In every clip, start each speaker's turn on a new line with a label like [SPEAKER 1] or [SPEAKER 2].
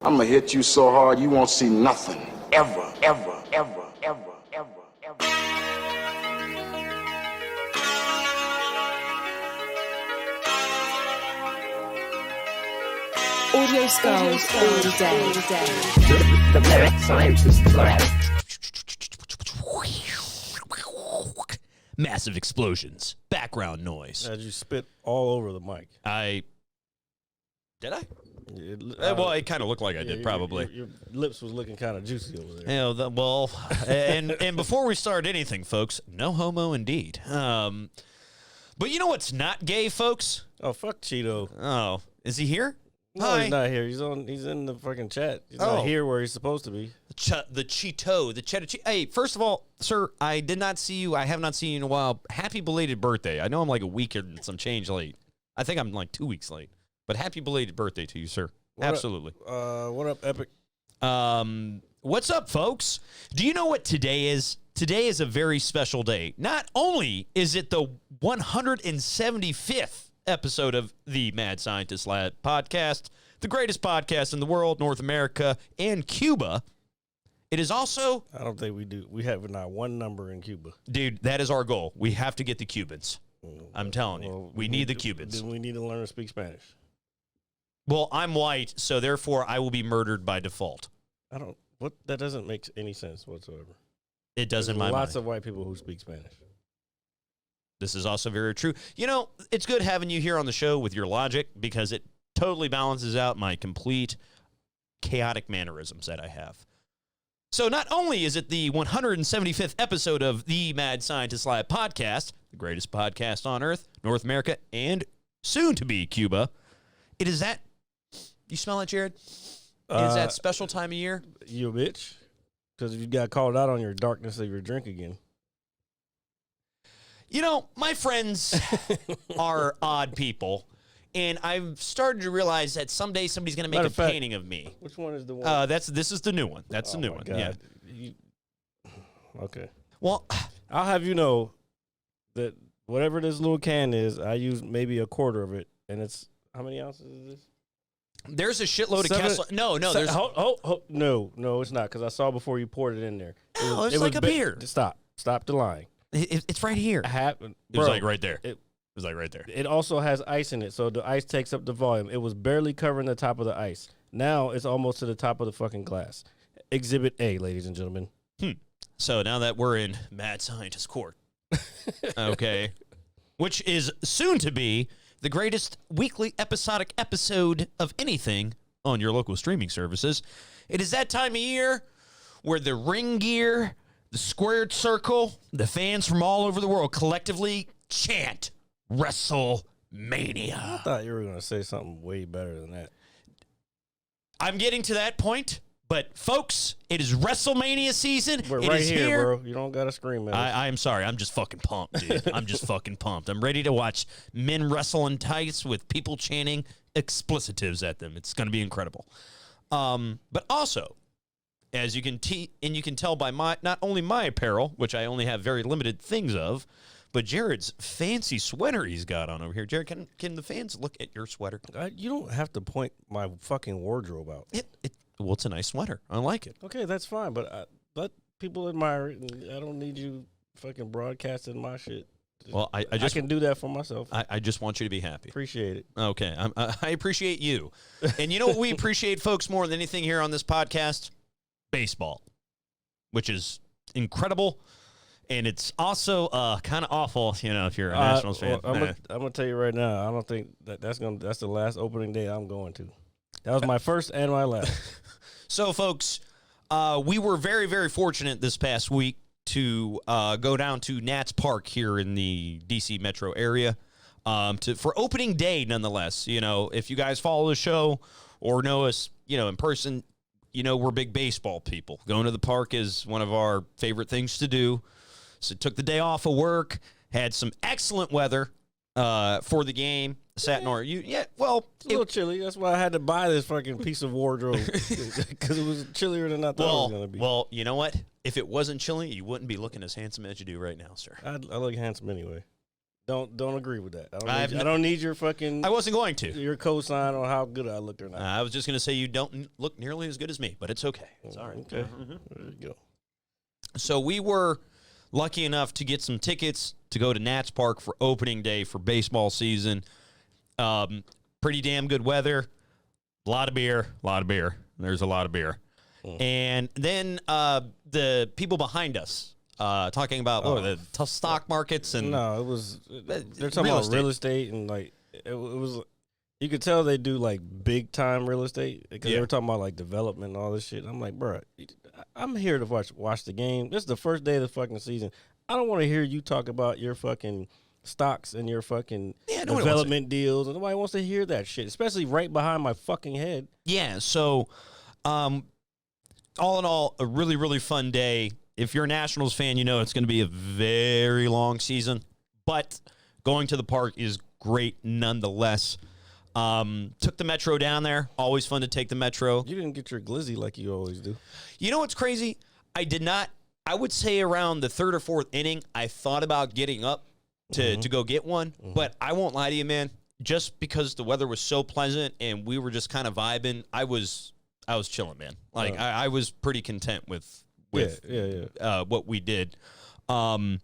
[SPEAKER 1] I'm gonna hit you so hard you won't see nothing. Ever, ever, ever, ever, ever, ever.
[SPEAKER 2] Audio skulls all day.
[SPEAKER 3] The lyric scientist lab.
[SPEAKER 4] Massive explosions, background noise.
[SPEAKER 5] As you spit all over the mic.
[SPEAKER 4] Did I? Well, it kind of looked like I did, probably.
[SPEAKER 5] Your lips was looking kind of juicy over there.
[SPEAKER 4] And before we start anything, folks, no homo indeed. But you know what's not gay, folks?
[SPEAKER 5] Oh, fuck Cheeto.
[SPEAKER 4] Oh, is he here?
[SPEAKER 5] No,
[SPEAKER 4] Hi.
[SPEAKER 5] he's not here. He's in the fucking chat. He's not here where he's supposed to be.
[SPEAKER 4] The Cheeto, the cheddar cheese. Hey, first of all, sir, I did not see you. I have not seen you in a while. Happy belated birthday. I know I'm like a week and some change late. I think I'm like 2 weeks late. But happy belated birthday to you, sir. Absolutely.
[SPEAKER 5] What up, Epic?
[SPEAKER 4] What's up, folks? Do you know what today is? Today is a very special day. Not only is it the 175th episode of the Mad Scientist Lab podcast, the greatest podcast in the world, North America, and Cuba. It is also...
[SPEAKER 5] I don't think we do. We have not one number in Cuba.
[SPEAKER 4] Dude, that is our goal. We have to get the Cubans. I'm telling you. We need the Cubans.
[SPEAKER 5] Then we need to learn to speak Spanish.
[SPEAKER 4] Well, I'm white, so therefore I will be murdered by default.
[SPEAKER 5] That doesn't make any sense whatsoever.
[SPEAKER 4] It does in my mind.
[SPEAKER 5] Lots of white people who speak Spanish.
[SPEAKER 4] This is also very true. You know, it's good having you here on the show with your logic because it totally balances out my complete chaotic mannerisms that I have. So not only is it the 175th episode of the Mad Scientist Lab podcast, the greatest podcast on Earth, North America, and soon to be Cuba, it is that... You smell that, Jared? It is that special time of year.
[SPEAKER 5] You a bitch? Because you got called out on your darkness of your drink again.
[SPEAKER 4] You know, my friends are odd people, and I've started to realize that someday somebody's going to make a painting of me.
[SPEAKER 5] Which one is the one?
[SPEAKER 4] This is the new one. That's the new one.
[SPEAKER 5] God.
[SPEAKER 4] Yeah.
[SPEAKER 5] Okay.
[SPEAKER 4] Well,
[SPEAKER 5] I'll have you know that whatever this little can is, I use maybe a quarter of it, and it's how many ounces is this?
[SPEAKER 4] there's a shitload of Kessler. No, there's.
[SPEAKER 5] No, it's not because I saw before you poured it in there.
[SPEAKER 4] No, it's like a beer.
[SPEAKER 5] Stop the lying.
[SPEAKER 4] It's right here.
[SPEAKER 5] It
[SPEAKER 4] was like right there. It was like right there.
[SPEAKER 5] It also has ice in it, so the ice takes up the volume. It was barely covering the top of the ice. Now it's almost to the top of the fucking glass. Exhibit A, ladies and gentlemen.
[SPEAKER 4] So now that we're in Mad Scientist Court, okay, which is soon to be the greatest weekly episodic episode of anything on your local streaming services, it is that time of year where the ring gear, the squared circle, the fans from all over the world collectively chant WrestleMania.
[SPEAKER 5] I thought you were going to say something way better than that.
[SPEAKER 4] I'm getting to that point, but folks, it is WrestleMania season.
[SPEAKER 5] We're
[SPEAKER 4] it
[SPEAKER 5] right
[SPEAKER 4] is
[SPEAKER 5] here, bro. You don't got to scream at us.
[SPEAKER 4] I'm sorry. I'm just fucking pumped, dude. I'm just fucking pumped. I'm ready to watch men wrestle in tights with people chanting explicitives at them. It's going to be incredible. But also, as you can you can tell by not only my apparel, which I only have very limited things of, but Jared's fancy sweater he's got on over here. Jared, can the fans look at your sweater?
[SPEAKER 5] You don't have to point my fucking wardrobe out.
[SPEAKER 4] Well, it's a nice sweater. I like it.
[SPEAKER 5] Okay, that's fine, but let people admire it. And I don't need you fucking broadcasting my shit.
[SPEAKER 4] Well, I
[SPEAKER 5] can do that for myself.
[SPEAKER 4] I just want you to be happy.
[SPEAKER 5] Appreciate it.
[SPEAKER 4] Okay, I appreciate you. And you know what we appreciate, folks, more than anything here on this podcast? Baseball, which is incredible. And it's also kind of awful, you know, if you're a Nationals fan.
[SPEAKER 5] I'm gonna tell you right now, I don't think that's the last opening day I'm going to. That was my first and my last.
[SPEAKER 4] So, folks, we were very, very fortunate this past week to go down to Nats Park here in the D.C. metro area for opening day, nonetheless. You know, if you guys follow the show or know us, you know, in person, you know we're big baseball people. Going to the park is one of our favorite things to do. So took the day off of work, had some excellent weather for the game. Sat in our
[SPEAKER 5] it's a little chilly. That's why I had to buy this fucking piece of wardrobe because it was chillier than I thought it was going to be.
[SPEAKER 4] Well, you know what? If it wasn't chilly, you wouldn't be looking as handsome as you do right now, sir.
[SPEAKER 5] I look handsome anyway. Don't agree with that.
[SPEAKER 4] I've
[SPEAKER 5] I don't need your fucking.
[SPEAKER 4] I wasn't going to.
[SPEAKER 5] Your cosign on how good I looked or not.
[SPEAKER 4] I was just going to say you don't look nearly as good as me, but it's okay. It's all right.
[SPEAKER 5] Okay. There you go.
[SPEAKER 4] So we were lucky enough to get some tickets to go to Nats Park for opening day for baseball season. Pretty damn good weather. A lot of beer. There's a lot of beer. And then the people behind us talking about the tough stock markets and
[SPEAKER 5] no, it was they're talking about real estate and like it was. You could tell they do like big time real estate because they were talking about like development and all this shit. I'm like, bro, I'm here to watch the game. This is the first day of the fucking season. I don't want to hear you talk about your fucking stocks and your fucking development deals. And nobody wants to hear that shit, especially right behind my fucking head.
[SPEAKER 4] Yeah. So, all in all, a really, really fun day. If you're a Nationals fan, you know it's going to be a very long season, but going to the park is great nonetheless. Took the Metro down there. Always fun to take the Metro.
[SPEAKER 5] You didn't get your glizzy like you always do.
[SPEAKER 4] You know what's crazy? I did not. I would say around the third or fourth inning, I thought about getting up to go get one, but I won't lie to you, man. Just because the weather was so pleasant and we were just kind of vibing, I was chilling, man. Like I was pretty content with what we did. And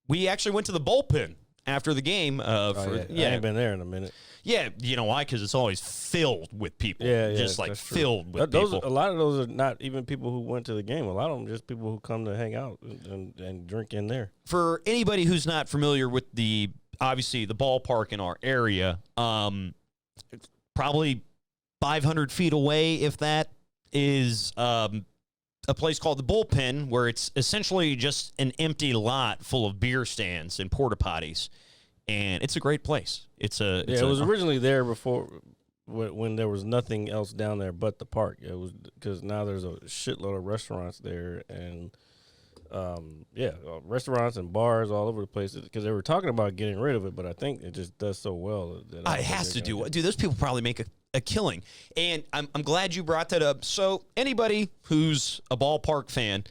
[SPEAKER 4] we actually went to the bullpen after the game. I
[SPEAKER 5] ain't been there in a minute.
[SPEAKER 4] Yeah, you know why? Because it's always filled with people. Just like filled with people.
[SPEAKER 5] A lot of those are not even people who went to the game. A lot of them just people who come to hang out and drink in there.
[SPEAKER 4] For anybody who's not familiar with obviously the ballpark in our area, probably 500 feet away, if that, is a place called the Bullpen, where it's essentially just an empty lot full of beer stands and porta potties. And it's a great place. It was originally there before when there was nothing else down there but the park. It was because now there's a shitload of restaurants there and restaurants and bars all over the place. Because they were talking about getting rid of it, but I think it just does so well that it has to do. Dude, those people probably make a killing. And I'm glad you brought that up. So anybody who's a ballpark fan,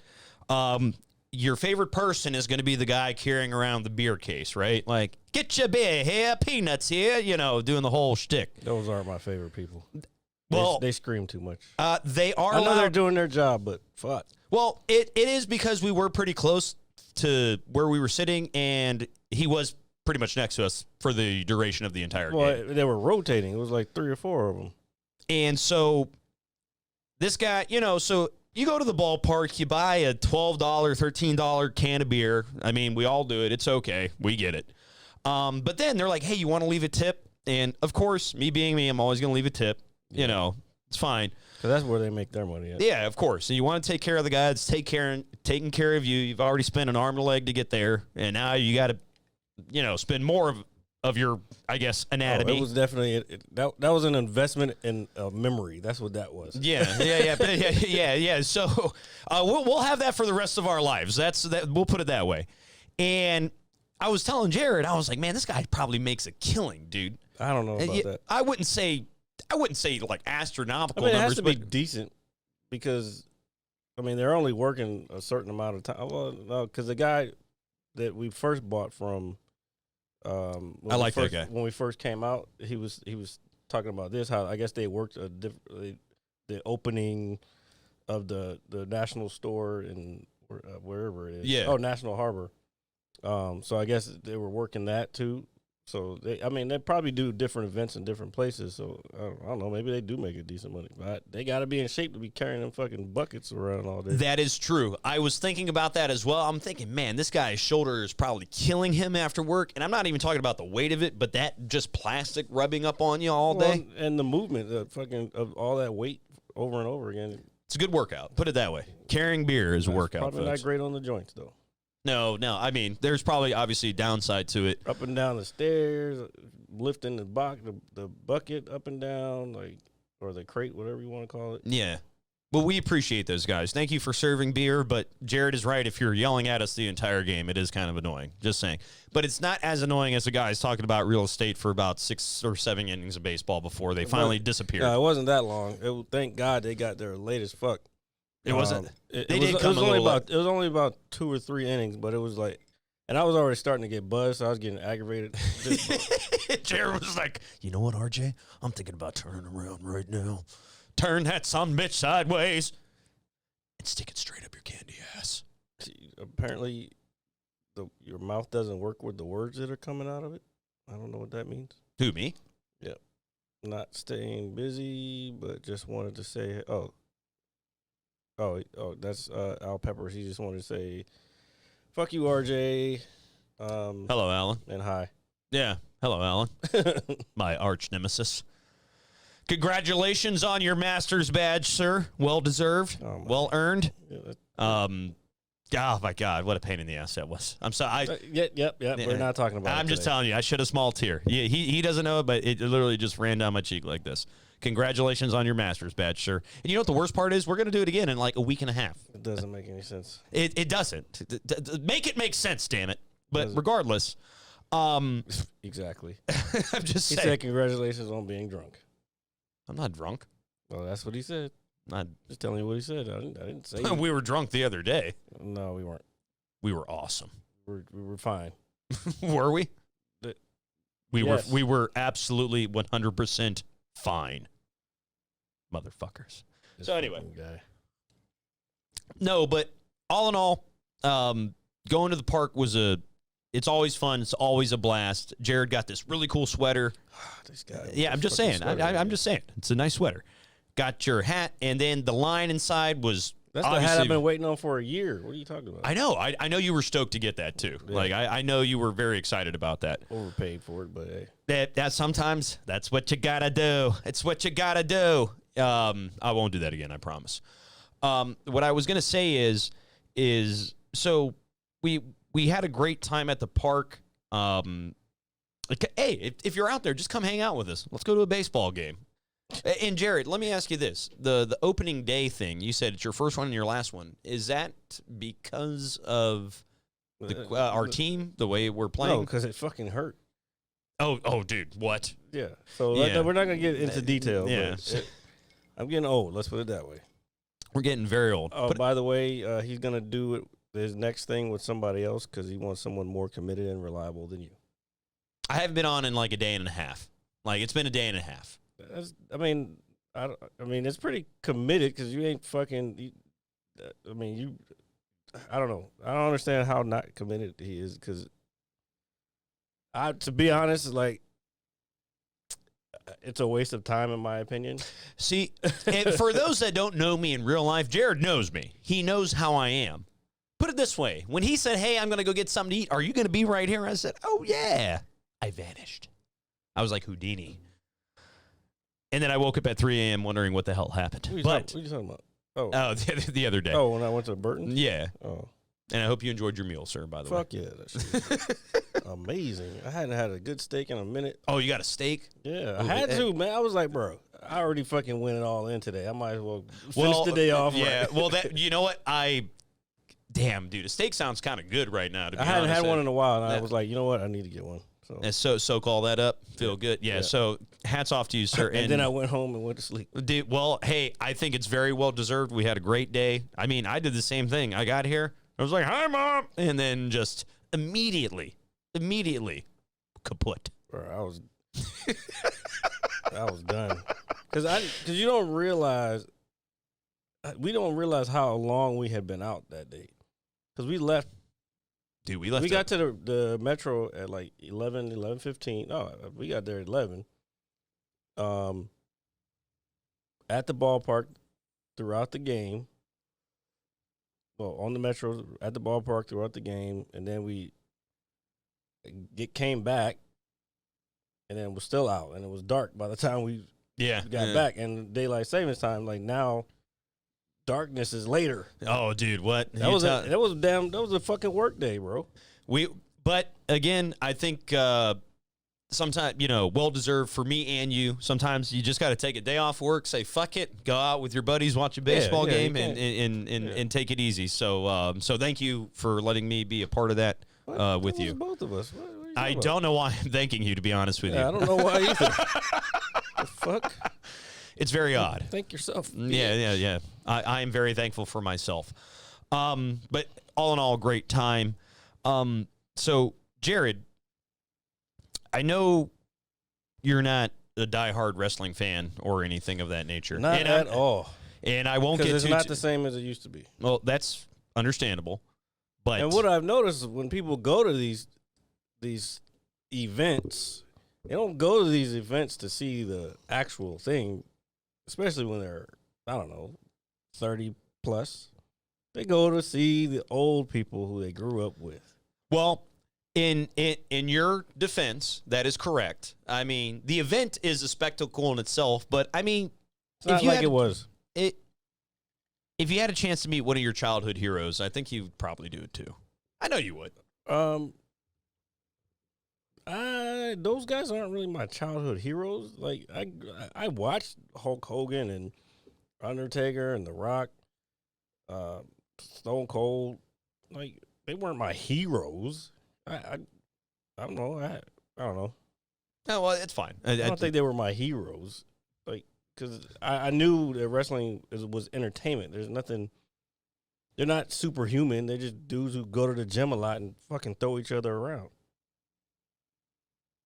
[SPEAKER 4] your favorite person is going to be the guy carrying around the beer case, right? Like, get your beer here, peanuts here, doing the whole shtick.
[SPEAKER 5] Those aren't my favorite people.
[SPEAKER 4] Well,
[SPEAKER 5] they scream too much.
[SPEAKER 4] They are.
[SPEAKER 5] I know they're doing their job, but fuck.
[SPEAKER 4] Well, it is because we were pretty close to where we were sitting, and he was pretty much next to us for the duration of the entire game.
[SPEAKER 5] Well, they were rotating. It was like 3 or 4 of them.
[SPEAKER 4] And so this guy, so you go to the ballpark, you buy a $12, $13 can of beer. I mean, we all do it. It's okay. We get it. But then they're like, hey, you want to leave a tip? And, of course, me being me, I'm always going to leave a tip. It's fine.
[SPEAKER 5] Because that's where they make their money at.
[SPEAKER 4] Yeah, of course. And you want to take care of the guy that's taking care of you. You've already spent an arm and a leg to get there. And now you got to, spend more of your, I guess, anatomy.
[SPEAKER 5] It was definitely that was an investment in memory. That's what that was.
[SPEAKER 4] Yeah. So we'll have that for the rest of our lives. We'll put it that way. And I was telling Jared, I was like, man, this guy probably makes a killing, dude.
[SPEAKER 5] I don't know about that.
[SPEAKER 4] I wouldn't say like astronomical
[SPEAKER 5] it
[SPEAKER 4] numbers,
[SPEAKER 5] has to be decent because, they're only working a certain amount of time. Well, no, because the guy that we first bought from.
[SPEAKER 4] I like that guy.
[SPEAKER 5] When we first came out, he was talking about this. How I guess they worked the opening of the National Store in wherever it is.
[SPEAKER 4] Yeah.
[SPEAKER 5] Oh, National Harbor. So I guess they were working that too. So they probably do different events in different places. So I don't know. Maybe they do make a decent money, but they got to be in shape to be carrying them fucking buckets around all day.
[SPEAKER 4] That is true. I was thinking about that as well. I'm thinking, man, this guy's shoulder is probably killing him after work. And I'm not even talking about the weight of it, but that just plastic rubbing up on you all day.
[SPEAKER 5] And the movement, of all that weight over and over again.
[SPEAKER 4] It's a good workout. Put it that way. Carrying beer is a workout.
[SPEAKER 5] Probably
[SPEAKER 4] folks.
[SPEAKER 5] not great on the joints though.
[SPEAKER 4] No. There's probably obviously a downside to it.
[SPEAKER 5] Up and down the stairs, lifting the bucket up and down, or the crate, whatever you want to call it.
[SPEAKER 4] Yeah. Well, we appreciate those guys. Thank you for serving beer, but Jared is right. If you're yelling at us the entire game, it is kind of annoying. Just saying. But it's not as annoying as the guys talking about real estate for about 6 or 7 innings of baseball before they finally disappeared.
[SPEAKER 5] No, it wasn't that long. Thank God they got there late as fuck.
[SPEAKER 4] It wasn't.
[SPEAKER 5] It was only about 2 or 3 innings, but it was like And I was already starting to get buzzed, so I was getting aggravated.
[SPEAKER 4] Jared was like, you know what, RJ? I'm thinking about turning around right now. Turn that son bitch sideways and stick it straight up your candy ass.
[SPEAKER 5] Apparently, your mouth doesn't work with the words that are coming out of it. I don't know what that means.
[SPEAKER 4] Who, me?
[SPEAKER 5] Yep. Not staying busy, but just wanted to say, that's Al Peppers. He just wanted to say, fuck you, RJ.
[SPEAKER 4] Hello, Alan.
[SPEAKER 5] And hi.
[SPEAKER 4] Yeah. Hello, Alan. My arch nemesis. Congratulations on your master's badge, sir. Well deserved. Well earned. Oh, my God. What a pain in the ass that was. I'm sorry.
[SPEAKER 5] Yep. We're not talking about it
[SPEAKER 4] I'm just
[SPEAKER 5] today.
[SPEAKER 4] telling you, I should have small tear. Yeah, he doesn't know it, but it literally just ran down my cheek like this. Congratulations on your master's badge, sir. And you know what the worst part is? We're going to do it again in like a week and a half.
[SPEAKER 5] It doesn't make any sense.
[SPEAKER 4] It doesn't. Make it make sense, damn it. But regardless.
[SPEAKER 5] Exactly.
[SPEAKER 4] I'm just
[SPEAKER 5] He
[SPEAKER 4] saying.
[SPEAKER 5] said congratulations on being drunk.
[SPEAKER 4] I'm not drunk.
[SPEAKER 5] Well, that's what he said.
[SPEAKER 4] Not.
[SPEAKER 5] Just telling you what he said. I didn't say
[SPEAKER 4] We were drunk the other day.
[SPEAKER 5] No, we weren't.
[SPEAKER 4] We were awesome.
[SPEAKER 5] We were fine.
[SPEAKER 4] Were we?
[SPEAKER 5] Yes.
[SPEAKER 4] We were absolutely 100% fine. Motherfuckers.
[SPEAKER 5] This
[SPEAKER 4] So anyway.
[SPEAKER 5] fucking guy.
[SPEAKER 4] No, but all in all, going to the park it's always fun. It's always a blast. Jared got this really cool sweater.
[SPEAKER 5] This guy.
[SPEAKER 4] Yeah, I'm just saying. I'm just saying. It's a nice sweater. Got your hat, and then the line inside was
[SPEAKER 5] That's the hat I've been waiting on for a year. What are you talking about?
[SPEAKER 4] I know. I know you were stoked to get that too.
[SPEAKER 5] Yeah.
[SPEAKER 4] Like I know you were very excited about that.
[SPEAKER 5] Overpaid for it, but hey.
[SPEAKER 4] That sometimes that's what you gotta do. It's what you gotta do. I won't do that again. I promise. What I was gonna say is so we had a great time at the park. Hey, if you're out there, just come hang out with us. Let's go to a baseball game. And Jared, let me ask you this: the opening day thing. You said it's your first one and your last one. Is that because of our team, the way we're playing?
[SPEAKER 5] No, because it fucking hurt.
[SPEAKER 4] Oh, dude, what?
[SPEAKER 5] Yeah. So
[SPEAKER 4] Yeah.
[SPEAKER 5] we're not gonna get into detail.
[SPEAKER 4] Yeah.
[SPEAKER 5] But I'm getting old. Let's put it that way.
[SPEAKER 4] We're getting very old.
[SPEAKER 5] Oh, by the way, he's gonna do his next thing with somebody else because he wants someone more committed and reliable than you.
[SPEAKER 4] I haven't been on in like a day and a half. Like it's been a day and a half.
[SPEAKER 5] I mean, it's pretty committed because you ain't fucking. I don't know. I don't understand how not committed he is because, to be honest, like, it's a waste of time in my opinion.
[SPEAKER 4] See, and for those that don't know me in real life, Jared knows me. He knows how I am. Put it this way: when he said, "Hey, I'm going to go get something to eat," are you going to be right here? I said, "Oh yeah." I vanished. I was like Houdini. And then I woke up at 3 a.m. wondering what the hell happened.
[SPEAKER 5] What are you talking about?
[SPEAKER 4] Oh, the other day.
[SPEAKER 5] Oh, when I went to Burton's?
[SPEAKER 4] Yeah.
[SPEAKER 5] Oh.
[SPEAKER 4] And I hope you enjoyed your meal, sir, by the way.
[SPEAKER 5] Fuck yeah. That shit was amazing. I hadn't had a good steak in a minute.
[SPEAKER 4] Oh, you got a steak?
[SPEAKER 5] Yeah, I had to, man. I was like, bro, I already fucking went it all in today. I might as well finish the day off.
[SPEAKER 4] Yeah.
[SPEAKER 5] Right.
[SPEAKER 4] Well, you know what? Damn, dude, a steak sounds kind of good right now. To be
[SPEAKER 5] I hadn't
[SPEAKER 4] honest.
[SPEAKER 5] had one in a while, and I was like, you know what? I need to get one.
[SPEAKER 4] So soak all that up. Feel good. Yeah. So hats off to you, sir.
[SPEAKER 5] And then I went home and went to sleep.
[SPEAKER 4] Dude, well, hey, I think it's very well deserved. We had a great day. I mean, I did the same thing. I got here. I was like, "Hi, Mom," and then just immediately kaput.
[SPEAKER 5] Bro, I was done. Because you don't realize, we don't realize how long we had been out that day. Because we left.
[SPEAKER 4] Dude, we left.
[SPEAKER 5] We got to the metro at like 11:15. Oh, we got there at 11. At the ballpark throughout the game. Well, on the metro at the ballpark throughout the game, and then we came back, and then was still out, and it was dark by the time we got back. And daylight savings time, like now, darkness is later.
[SPEAKER 4] Oh, dude, what?
[SPEAKER 5] That was a fucking work day, bro.
[SPEAKER 4] But again, I think sometimes, well deserved for me and you. Sometimes you just got to take a day off work, say fuck it, go out with your buddies, watch a baseball game, and take it easy. So thank you for letting me be a part of that with you.
[SPEAKER 5] Both of us.
[SPEAKER 4] I don't know why I'm thanking you, to be honest with you.
[SPEAKER 5] I don't know why either. The fuck?
[SPEAKER 4] It's very odd.
[SPEAKER 5] Thank yourself.
[SPEAKER 4] Yeah. I am very thankful for myself. But all in all, great time. So, Jared, I know you're not a diehard wrestling fan or anything of that nature.
[SPEAKER 5] Not at all.
[SPEAKER 4] And I won't get
[SPEAKER 5] because it's not the same as it used to be.
[SPEAKER 4] Well, that's understandable. But
[SPEAKER 5] and what I've noticed is when people go to these events, they don't go to these events to see the actual thing, especially when they're, I don't know, 30 plus. They go to see the old people who they grew up with.
[SPEAKER 4] Well, in your defense, that is correct. I mean, the event is a spectacle in itself, but I mean,
[SPEAKER 5] It's not like it was.
[SPEAKER 4] If you had a chance to meet one of your childhood heroes, I think you'd probably do it too. I know you would.
[SPEAKER 5] Those guys aren't really my childhood heroes. Like I watched Hulk Hogan and Undertaker and The Rock, Stone Cold. Like they weren't my heroes. I don't know. I don't know.
[SPEAKER 4] No, well, it's fine.
[SPEAKER 5] I don't think they were my heroes. Like because I knew that wrestling was entertainment. There's nothing. They're not superhuman. They're just dudes who go to the gym a lot and fucking throw each other around.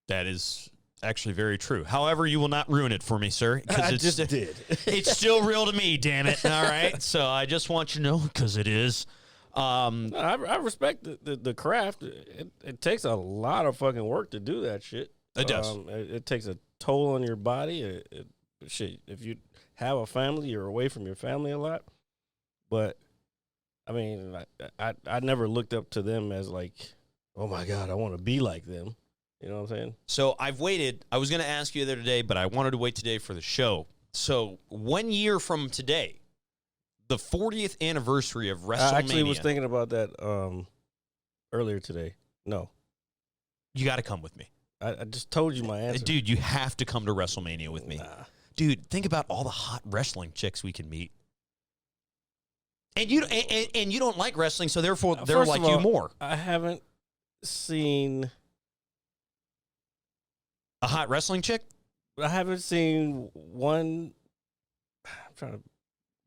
[SPEAKER 4] That is actually very true. However, you will not ruin it for me, sir.
[SPEAKER 5] I just did.
[SPEAKER 4] It's still real to me, damn it. All right? So I just want you to know, because it is.
[SPEAKER 5] I respect the craft. It takes a lot of fucking work to do that shit.
[SPEAKER 4] It does.
[SPEAKER 5] It takes a toll on your body. Shit, if you have a family, you're away from your family a lot. But, I mean, I never looked up to them as like, oh, my God, I want to be like them. You know what I'm saying?
[SPEAKER 4] So I've waited. I was going to ask you the other day, but I wanted to wait today for the show. So 1 year from today, the 40th anniversary of WrestleMania.
[SPEAKER 5] I actually was thinking about that earlier today. No.
[SPEAKER 4] You got to come with me.
[SPEAKER 5] I just told you my answer.
[SPEAKER 4] Dude, you have to come to WrestleMania with me.
[SPEAKER 5] Nah.
[SPEAKER 4] Dude, think about all the hot wrestling chicks we can meet. And you don't like wrestling, so therefore they're like you more.
[SPEAKER 5] I haven't seen
[SPEAKER 4] a hot wrestling chick?
[SPEAKER 5] I haven't seen one. I'm trying to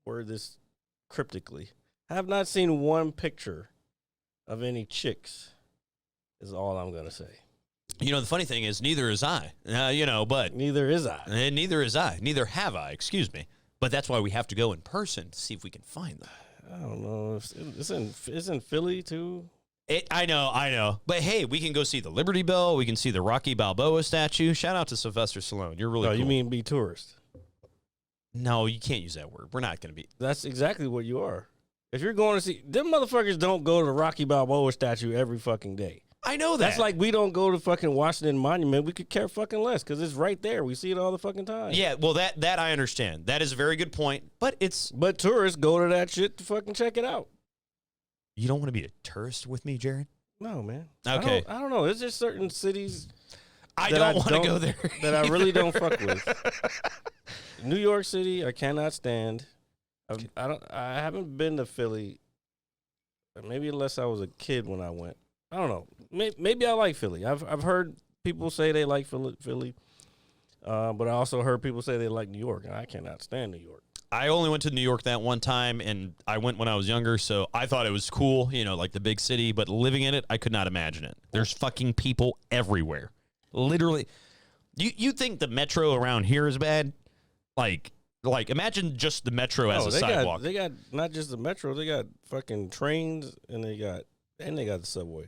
[SPEAKER 5] word this cryptically. I have not seen one picture of any chicks, is all I'm going to say.
[SPEAKER 4] You know, the funny thing is, neither is I. But
[SPEAKER 5] neither is I.
[SPEAKER 4] And neither is I. Neither have I, excuse me. But that's why we have to go in person to see if we can find them.
[SPEAKER 5] I don't know. It's in Philly, too.
[SPEAKER 4] I know. But, hey, we can go see the Liberty Bell. We can see the Rocky Balboa statue. Shout out to Sylvester Stallone. You're really cool.
[SPEAKER 5] You mean be tourist?
[SPEAKER 4] No, you can't use that word. We're not going to be.
[SPEAKER 5] That's exactly what you are. If you're going to see, them motherfuckers don't go to the Rocky Balboa statue every fucking day.
[SPEAKER 4] I know that.
[SPEAKER 5] That's like we don't go to fucking Washington Monument. We could care fucking less because it's right there. We see it all the fucking time.
[SPEAKER 4] Yeah, well, that I understand. That is a very good point. But
[SPEAKER 5] tourists go to that shit to fucking check it out.
[SPEAKER 4] You don't want to be a tourist with me, Jared?
[SPEAKER 5] No, man.
[SPEAKER 4] Okay.
[SPEAKER 5] I don't know. It's just certain cities
[SPEAKER 4] I don't want to go there
[SPEAKER 5] that I really don't fuck with. New York City, I cannot stand. I haven't been to Philly. Maybe unless I was a kid when I went. I don't know. Maybe I like Philly. I've heard people say they like Philly, but I also heard people say they like New York, and I cannot stand New York.
[SPEAKER 4] I only went to New York that one time, and I went when I was younger, so I thought it was cool, like the big city, but living in it, I could not imagine it. There's fucking people everywhere. Literally. You think the metro around here is bad? Like imagine just the metro as a sidewalk.
[SPEAKER 5] They got not just the metro, they got fucking trains, and they got the subway.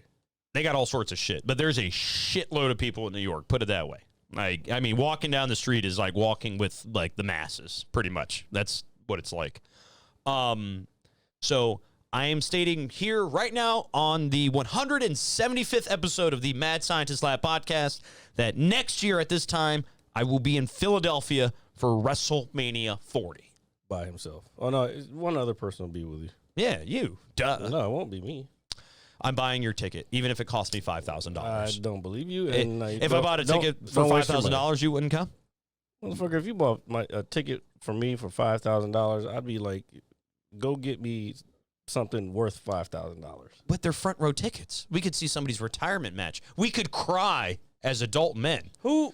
[SPEAKER 4] They got all sorts of shit, but there's a shitload of people in New York, put it that way. Like, I mean, walking down the street is like walking with, like, the masses, pretty much. That's what it's like. So I am stating here right now on the 175th episode of the Mad Scientist Lab podcast that next year at this time, I will be in Philadelphia for WrestleMania 40.
[SPEAKER 5] By himself. Oh, no, one other person will be with you.
[SPEAKER 4] Yeah, you. Duh.
[SPEAKER 5] No, it won't be me.
[SPEAKER 4] I'm buying your ticket, even if it costs me $5,000.
[SPEAKER 5] I don't believe you. And
[SPEAKER 4] if I bought a ticket for $5,000, you wouldn't come?
[SPEAKER 5] Motherfucker, if you bought a ticket for me for $5,000, I'd be like, go get me something worth $5,000.
[SPEAKER 4] But they're front row tickets. We could see somebody's retirement match. We could cry as adult men.
[SPEAKER 5] Who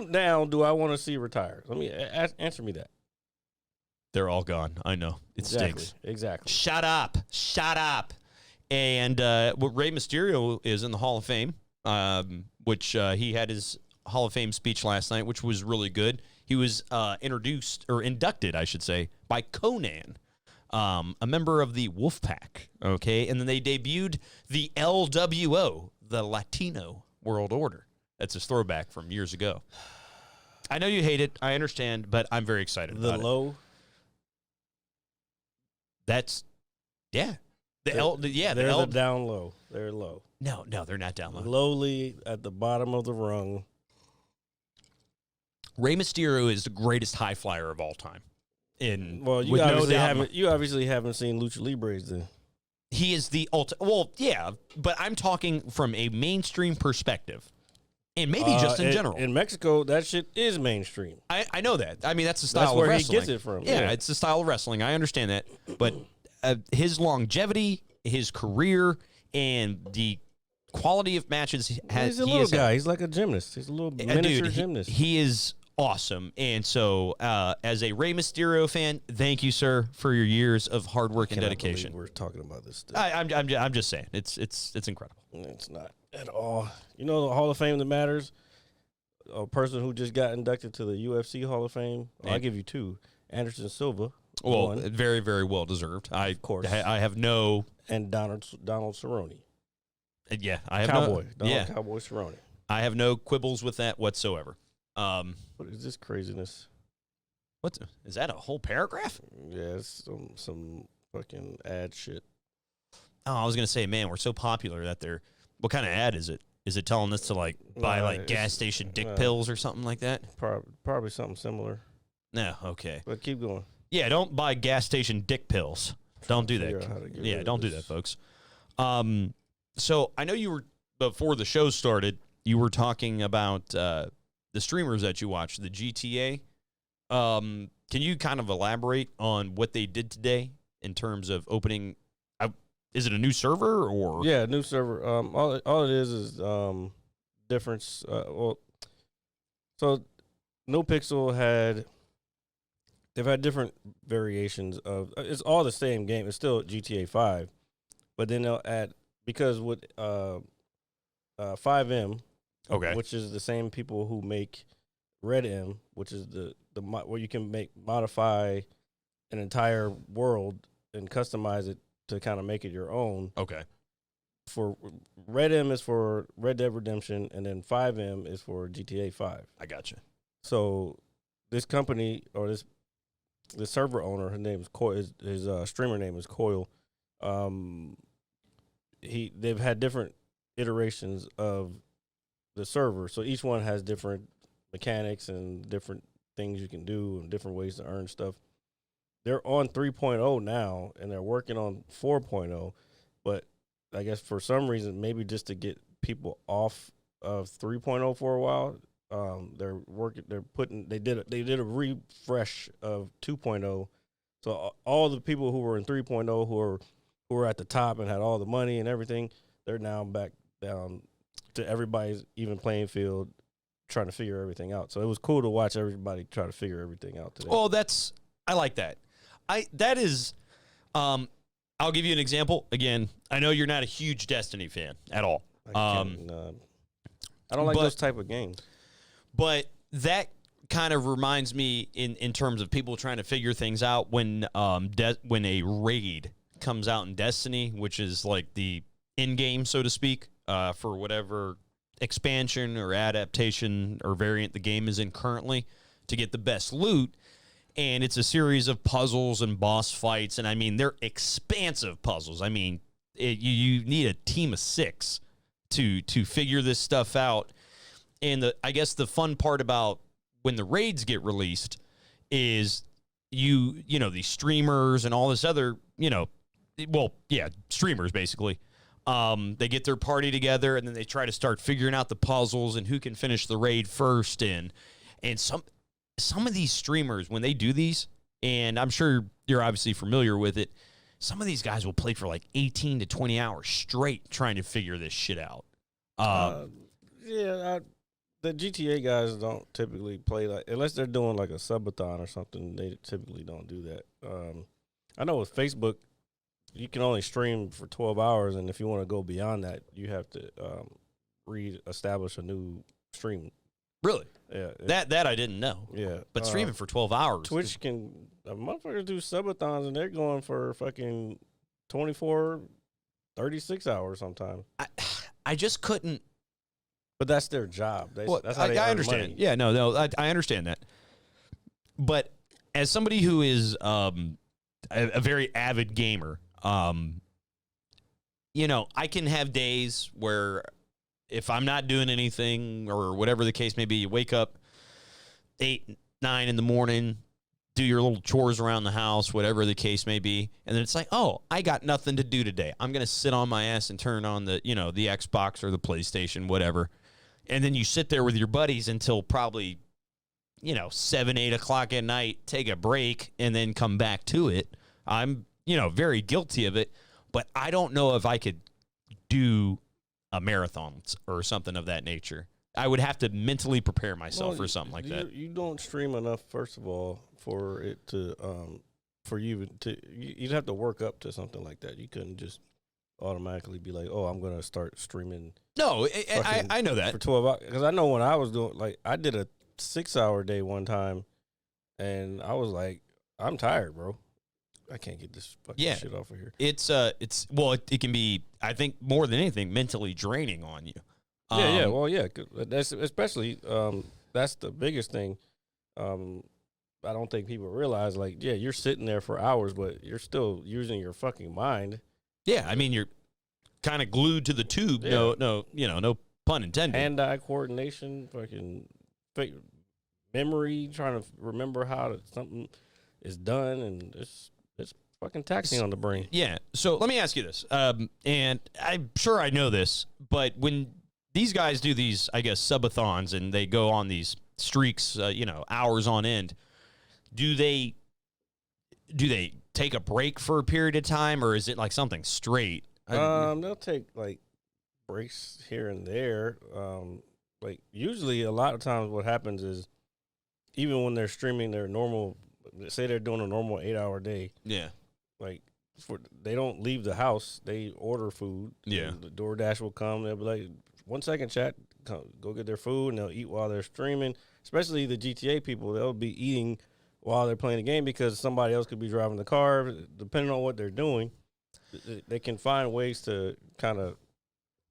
[SPEAKER 5] now do I want to see retired? Let me answer me that.
[SPEAKER 4] They're all gone. I know. It stinks.
[SPEAKER 5] Exactly.
[SPEAKER 4] Shut up. And what Rey Mysterio is in the Hall of Fame, which he had his Hall of Fame speech last night, which was really good. He was inducted, I should say, by Conan, a member of the Wolfpack. Okay, and then they debuted the LWO, the Latino World Order. That's a throwback from years ago. I know you hate it. I understand, but I'm very excited about it.
[SPEAKER 5] The low.
[SPEAKER 4] That's yeah.
[SPEAKER 5] They're the down low. They're low.
[SPEAKER 4] No, they're not down low.
[SPEAKER 5] Lowly at the bottom of the rung.
[SPEAKER 4] Rey Mysterio is the greatest high flyer of all time.
[SPEAKER 5] You obviously haven't seen Lucha Libres then.
[SPEAKER 4] He is the ultimate. Well, yeah, but I'm talking from a mainstream perspective, and maybe just in general.
[SPEAKER 5] In Mexico, that shit is mainstream.
[SPEAKER 4] I know that. I mean, that's the style
[SPEAKER 5] That's where
[SPEAKER 4] of wrestling.
[SPEAKER 5] he gets it from.
[SPEAKER 4] Yeah, it's the style of wrestling. I understand that, but his longevity, his career, and the quality of matches
[SPEAKER 5] he's a little guy. He's like a gymnast. He's a little miniature gymnast.
[SPEAKER 4] He is awesome. And so, as a Rey Mysterio fan, thank you, sir, for your years of hard work and dedication.
[SPEAKER 5] We're talking about this stuff.
[SPEAKER 4] I'm just saying, it's incredible.
[SPEAKER 5] It's not at all. You know the Hall of Fame that matters? A person who just got inducted to the UFC Hall of Fame. I'll give you two. Anderson Silva.
[SPEAKER 4] Well,
[SPEAKER 5] one.
[SPEAKER 4] very, very well deserved. Of course. I have no...
[SPEAKER 5] And Donald Cerrone.
[SPEAKER 4] Yeah, I have
[SPEAKER 5] Cowboy.
[SPEAKER 4] no...
[SPEAKER 5] Donald Cowboy Cerrone.
[SPEAKER 4] I have no quibbles with that whatsoever.
[SPEAKER 5] What is this craziness?
[SPEAKER 4] Is that a whole paragraph?
[SPEAKER 5] Yeah, it's some fucking ad shit.
[SPEAKER 4] Oh, I was gonna say, man, we're so popular that they're. What kind of ad is it? Is it telling us to buy gas station dick pills or something like that?
[SPEAKER 5] Probably something similar.
[SPEAKER 4] No, okay.
[SPEAKER 5] But keep going.
[SPEAKER 4] Yeah, don't buy gas station dick pills. Don't do that. Yeah, don't do that, folks. So I know you were before the show started. You were talking about the streamers that you watch, the GTA. Can you kind of elaborate on what they did today in terms of opening? Is it a new server or?
[SPEAKER 5] Yeah, new server. All it is difference. So No Pixel they've had different variations of. It's all the same game. It's still GTA 5, but then they'll add because with 5M.
[SPEAKER 4] Okay.
[SPEAKER 5] Which is the same people who make Red M, which is the where you can modify an entire world and customize it to kind of make it your own.
[SPEAKER 4] Okay.
[SPEAKER 5] For Red M is for Red Dead Redemption, and then 5M is for GTA 5.
[SPEAKER 4] I gotcha.
[SPEAKER 5] So this company or this server owner, his name is Coil. His streamer name is Coil. They've had different iterations of the server, so each one has different mechanics and different things you can do and different ways to earn stuff. They're on 3.0 now, and they're working on 4.0, but I guess for some reason, maybe just to get people off of 3.0 for a while, they did a refresh of 2.0. So all the people who were in 3.0 who were at the top and had all the money and everything, they're now back down to everybody's even playing field, trying to figure everything out. So it was cool to watch everybody try to figure everything out today.
[SPEAKER 4] Well, I like that. I'll give you an example. Again, I know you're not a huge Destiny fan at all.
[SPEAKER 5] I don't like those type of games.
[SPEAKER 4] But that kind of reminds me in terms of people trying to figure things out when a raid comes out in Destiny, which is like the in-game, so to speak, for whatever expansion or adaptation or variant the game is in currently to get the best loot. And it's a series of puzzles and boss fights. And, I mean, they're expansive puzzles. I mean, you need a team of 6 to figure this stuff out. And I guess the fun part about when the raids get released is these streamers and all this other, streamers basically. They get their party together and then they try to start figuring out the puzzles and who can finish the raid first. And some of these streamers, when they do these, and I'm sure you're obviously familiar with it, some of these guys will play for like 18 to 20 hours straight trying to figure this shit out.
[SPEAKER 5] The GTA guys don't typically play unless they're doing like a subathon or something. They typically don't do that. I know with Facebook, you can only stream for 12 hours, and if you want to go beyond that, you have to re-establish a new stream.
[SPEAKER 4] Really?
[SPEAKER 5] Yeah.
[SPEAKER 4] That I didn't know.
[SPEAKER 5] Yeah.
[SPEAKER 4] But streaming for 12 hours.
[SPEAKER 5] Twitch motherfuckers do subathons, and they're going for fucking 24, 36 hours sometimes.
[SPEAKER 4] I just couldn't.
[SPEAKER 5] But that's their job. That's how they
[SPEAKER 4] I
[SPEAKER 5] earn
[SPEAKER 4] understand.
[SPEAKER 5] money.
[SPEAKER 4] Yeah, no, I understand that. But as somebody who is a very avid gamer, you know, I can have days where if I'm not doing anything or whatever the case may be, you wake up 8, 9 in the morning, do your little chores around the house, whatever the case may be, and then it's like, oh, I got nothing to do today. I'm gonna sit on my ass and turn on the Xbox or the PlayStation, whatever. And then you sit there with your buddies until probably, 7, 8 o'clock at night, take a break, and then come back to it. I'm, very guilty of it, but I don't know if I could do a marathon or something of that nature. I would have to mentally prepare myself for something like that.
[SPEAKER 5] You don't stream enough, first of all, for it to, you'd have to work up to something like that. You couldn't just automatically be like, oh, I'm going to start streaming.
[SPEAKER 4] No, I know that.
[SPEAKER 5] For 12 hours. Because I know when I was doing, like, I did a 6-hour day one time, and I was like, I'm tired, bro. I can't get this fucking shit off of here.
[SPEAKER 4] It can be, I think, more than anything, mentally draining on you.
[SPEAKER 5] That's especially, that's the biggest thing. I don't think people realize, like, you're sitting there for hours, but you're still using your fucking mind.
[SPEAKER 4] Yeah, I mean, you're kind of glued to the tube. Yeah. No pun intended.
[SPEAKER 5] Hand-eye coordination, fucking memory, trying to remember how something is done, and it's fucking taxing on the brain.
[SPEAKER 4] Yeah. So let me ask you this, and I'm sure I know this, but when these guys do these, I guess, subathons, and they go on these streaks, hours on end, do they take a break for a period of time, or is it like something straight?
[SPEAKER 5] They'll take like breaks here and there. Like usually, a lot of times, what happens is even when they're streaming their normal, say they're doing a normal 8-hour day.
[SPEAKER 4] Yeah.
[SPEAKER 5] Like they don't leave the house. They order food.
[SPEAKER 4] Yeah.
[SPEAKER 5] The DoorDash will come. They'll be like, 1 second, chat. Go get their food, and they'll eat while they're streaming. Especially the GTA people, they'll be eating while they're playing the game because somebody else could be driving the car. Depending on what they're doing, they can find ways to kind of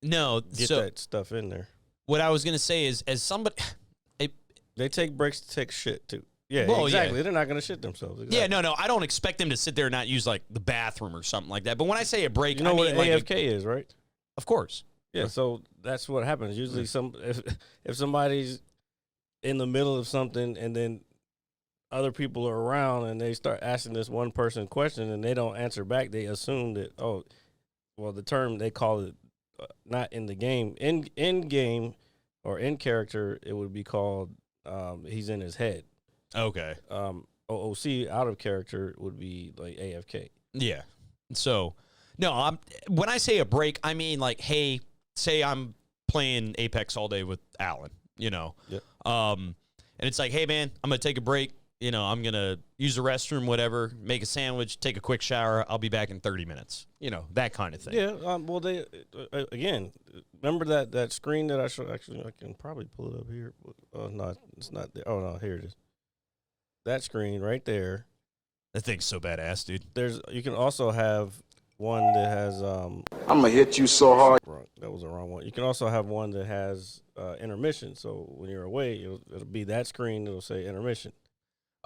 [SPEAKER 5] get that stuff in there.
[SPEAKER 4] What I was going to say is, as somebody...
[SPEAKER 5] They take breaks to take shit, too. Yeah, well, exactly. Yeah. They're not going to shit themselves. Exactly.
[SPEAKER 4] Yeah, no. I don't expect them to sit there and not use, like, the bathroom or something like that. But when I say a break,
[SPEAKER 5] you know what
[SPEAKER 4] like
[SPEAKER 5] AFK is, right?
[SPEAKER 4] Of course.
[SPEAKER 5] Yeah, so that's what happens. Usually if somebody's in the middle of something and then other people are around and they start asking this one person question and they don't answer back, they assume that, the term they call it not in the game. In game or in character, it would be called he's in his head.
[SPEAKER 4] Okay.
[SPEAKER 5] OOC out of character would be like AFK.
[SPEAKER 4] Yeah. So, no, when I say a break, I mean like, hey, say I'm playing Apex all day with Alan, Yep. And it's like, hey, man, I'm going to take a break. I'm going to use the restroom, whatever, make a sandwich, take a quick shower. I'll be back in 30 minutes. That kind of thing.
[SPEAKER 5] Yeah. They, again, remember that screen that I showed? Actually, I can probably pull it up here. No, it's not there. Oh, no, here it is. That screen right there.
[SPEAKER 4] That thing's so badass, dude.
[SPEAKER 5] You can also have one that has
[SPEAKER 1] I'm gonna hit you so hard.
[SPEAKER 5] Wrong. That was the wrong one. You can also have one that has intermission. So when you're away, it'll be that screen. It'll say intermission.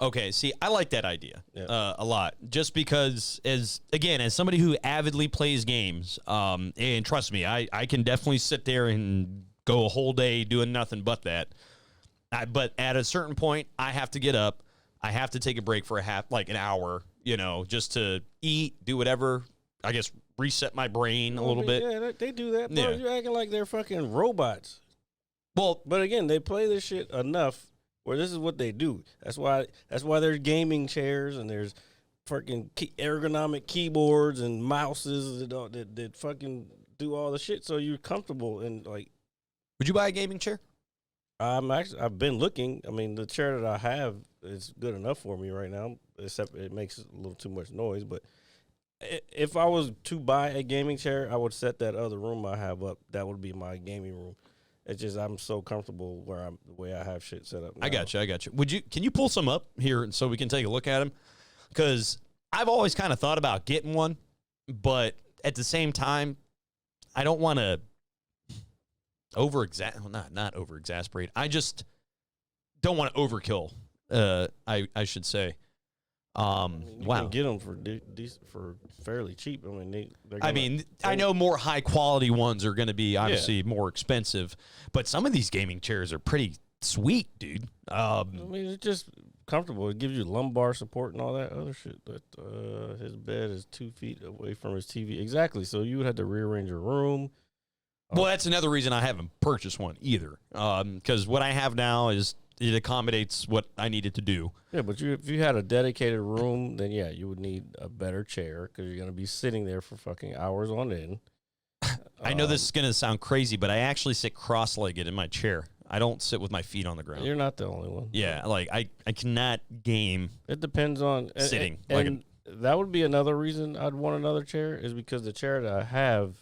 [SPEAKER 4] Okay, see, I like that idea a lot. Just because, as somebody who avidly plays games, and trust me, I can definitely sit there and go a whole day doing nothing but that. But at a certain point, I have to get up. I have to take a break for an hour, just to eat, do whatever. I guess reset my brain a little bit.
[SPEAKER 5] Yeah, they do that, bro. Yeah. You're acting like they're fucking robots.
[SPEAKER 4] Well,
[SPEAKER 5] but again, they play this shit enough where this is what they do. That's why there's gaming chairs and there's fucking ergonomic keyboards and mouses that fucking do all the shit so you're comfortable and like.
[SPEAKER 4] Would you buy a gaming chair?
[SPEAKER 5] I've been looking. I mean, the chair that I have is good enough for me right now, except it makes a little too much noise. But if I was to buy a gaming chair, I would set that other room I have up. That would be my gaming room. It's just I'm so comfortable the way I have shit set up now.
[SPEAKER 4] I got you. Can you pull some up here so we can take a look at them? Because I've always kind of thought about getting one, but at the same time, I don't want to not over exasperate. I just don't want to overkill. I should say.
[SPEAKER 5] You
[SPEAKER 4] Wow.
[SPEAKER 5] can get them for fairly cheap. I mean,
[SPEAKER 4] I know more high quality ones are going to be obviously more expensive, but some of these gaming chairs are pretty sweet, dude.
[SPEAKER 5] I mean, it's just comfortable. It gives you lumbar support and all that other shit. That his bed is 2 feet away from his TV. Exactly. So you would have to rearrange your room.
[SPEAKER 4] Well, that's another reason I haven't purchased one either. Because what I have now it accommodates what I needed to do.
[SPEAKER 5] Yeah, but if you had a dedicated room, then yeah, you would need a better chair because you're going to be sitting there for fucking hours on end.
[SPEAKER 4] I know this is going to sound crazy, but I actually sit cross-legged in my chair. I don't sit with my feet on the ground.
[SPEAKER 5] You're not the only one.
[SPEAKER 4] Yeah, like I cannot game.
[SPEAKER 5] It depends on
[SPEAKER 4] sitting.
[SPEAKER 5] And that would be another reason I'd want another chair is because the chair that I have,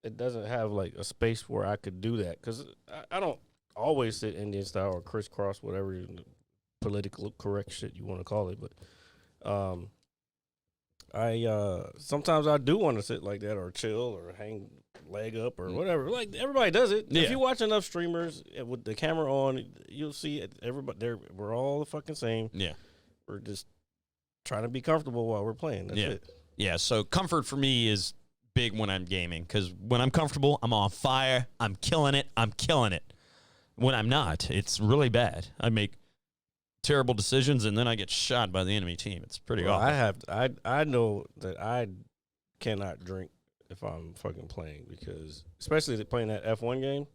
[SPEAKER 5] it doesn't have like a space where I could do that because I don't always sit Indian style or crisscross, whatever political correct shit you want to call it. But I sometimes I do want to sit like that or chill or hang leg up or whatever. Like everybody does it.
[SPEAKER 4] Yeah.
[SPEAKER 5] If you watch enough streamers with the camera on, you'll see it. Everybody, we're all the fucking same.
[SPEAKER 4] Yeah,
[SPEAKER 5] we're just trying to be comfortable while we're playing. That's it.
[SPEAKER 4] Yeah. So comfort for me is big when I'm gaming because when I'm comfortable, I'm on fire. I'm killing it. When I'm not, it's really bad. I make terrible decisions, and then I get shot by the enemy team. It's pretty awful.
[SPEAKER 5] I know that I cannot drink if I'm fucking playing because, especially playing that F1 game,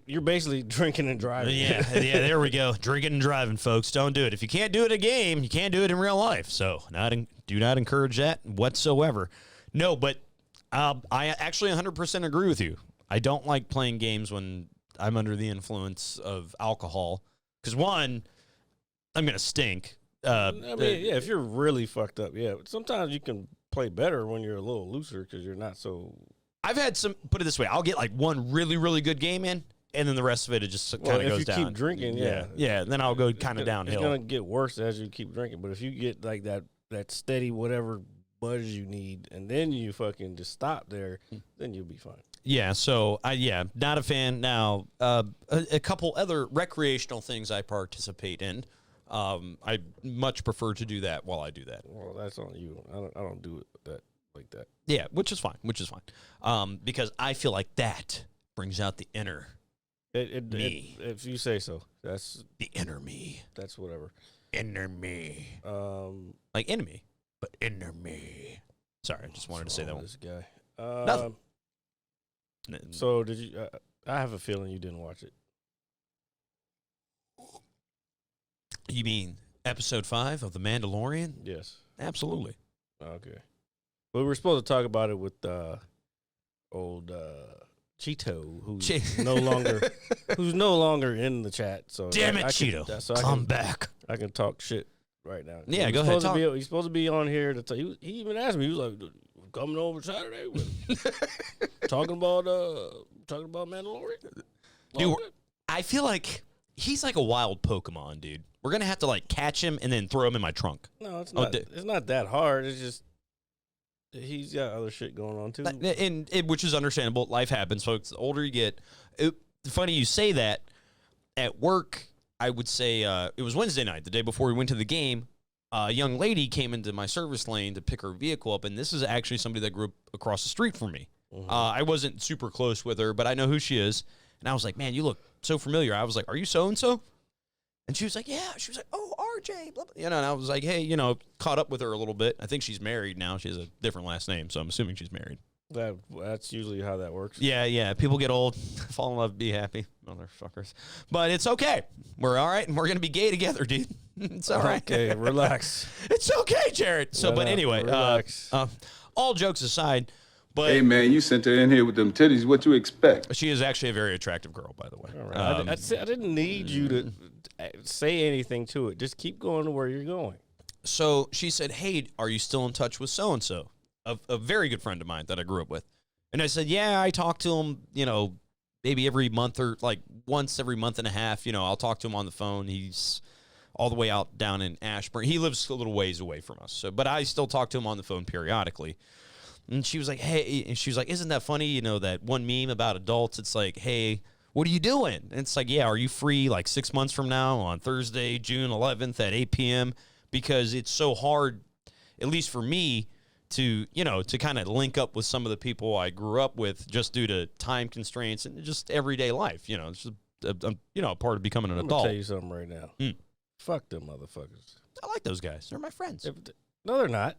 [SPEAKER 5] you're basically drinking and driving.
[SPEAKER 4] Yeah, there we go. Drinking and driving, folks. Don't do it. If you can't do it in a game, you can't do it in real life. So do not encourage that whatsoever. No, but I actually 100% agree with you. I don't like playing games when I'm under the influence of alcohol. Because, one, I'm going to stink.
[SPEAKER 5] If you're really fucked up, yeah. Sometimes you can play better when you're a little looser because you're not so...
[SPEAKER 4] I've had some... Put it this way. I'll get, like, one really, really good game in, and then the rest of it just kind of goes down.
[SPEAKER 5] If you keep drinking, yeah.
[SPEAKER 4] Yeah, then I'll go kind of downhill.
[SPEAKER 5] It's going to get worse as you keep drinking. But if you get, like, that steady whatever buzz you need, and then you fucking just stop there, then you'll be fine.
[SPEAKER 4] Yeah, so not a fan. Now, a couple other recreational things I participate in. I much prefer to do that while I do that.
[SPEAKER 5] Well, that's on you. I don't do it like that.
[SPEAKER 4] Yeah, which is fine. Because I feel like that brings out the inner me.
[SPEAKER 5] If you say so, that's
[SPEAKER 4] the inner me.
[SPEAKER 5] That's whatever.
[SPEAKER 4] Inner me. Like enemy, but inner me. Sorry, I just wanted to say that one.
[SPEAKER 5] This guy.
[SPEAKER 4] Nothing.
[SPEAKER 5] So did you? I have a feeling you didn't watch it.
[SPEAKER 4] You mean episode 5 of The Mandalorian?
[SPEAKER 5] Yes,
[SPEAKER 4] absolutely.
[SPEAKER 5] Okay. Well, we were supposed to talk about it with old Cheeto, who's no longer in the chat. So
[SPEAKER 4] damn it, Cheeto! Come back.
[SPEAKER 5] I can talk shit right now.
[SPEAKER 4] Yeah, go ahead.
[SPEAKER 5] He's supposed to be on here to tell you. He even asked me. He was like, coming over Saturday talking about Mandalorian.
[SPEAKER 4] Dude, I feel like he's like a wild Pokemon, dude. We're gonna have to like catch him and then throw him in my trunk.
[SPEAKER 5] No, it's not. It's not that hard. It's just he's got other shit going on too,
[SPEAKER 4] which is understandable. Life happens, folks. The older you get, funny you say that. At work, I would say it was Wednesday night, the day before we went to the game. A young lady came into my service lane to pick her vehicle up, and this is actually somebody that grew up across the street from me. Mm-hmm. I wasn't super close with her, but I know who she is. And I was like, man, you look so familiar. I was like, are you so-and-so? And she was like, yeah. She was like, oh, RJ. Blah, blah. And I was like, hey, caught up with her a little bit. I think she's married now. She has a different last name, so I'm assuming she's married.
[SPEAKER 5] That's usually how that works.
[SPEAKER 4] Yeah. People get old, fall in love, be happy. Motherfuckers. But it's okay. We're all right, and we're going to be gay together, dude. It's all right.
[SPEAKER 5] Okay, relax.
[SPEAKER 4] It's okay, Jared. So, but anyway,
[SPEAKER 5] relax.
[SPEAKER 4] All jokes aside, but
[SPEAKER 1] hey, man, you sent her in here with them titties. What you expect?
[SPEAKER 4] She is actually a very attractive girl, by the way.
[SPEAKER 5] All right. I didn't need you to say anything to it. Just keep going to where you're going.
[SPEAKER 4] So she said, hey, are you still in touch with so-and-so? A very good friend of mine that I grew up with. And I said, yeah, I talk to him, maybe every month or like once every month and a half. I'll talk to him on the phone. He's all the way out down in Ashburn. He lives a little ways away from us. But I still talk to him on the phone periodically. And she was like, hey, and she was like, isn't that funny? That one meme about adults. It's like, hey, what are you doing? And it's like, yeah, are you free like 6 months from now on Thursday, June 11th at 8 p.m.? Because it's so hard, at least for me, to kind of link up with some of the people I grew up with just due to time constraints and just everyday life. It's just a part of becoming an adult.
[SPEAKER 5] I'm tell you something right now. Fuck them motherfuckers.
[SPEAKER 4] I like those guys. They're my friends.
[SPEAKER 5] No, they're not.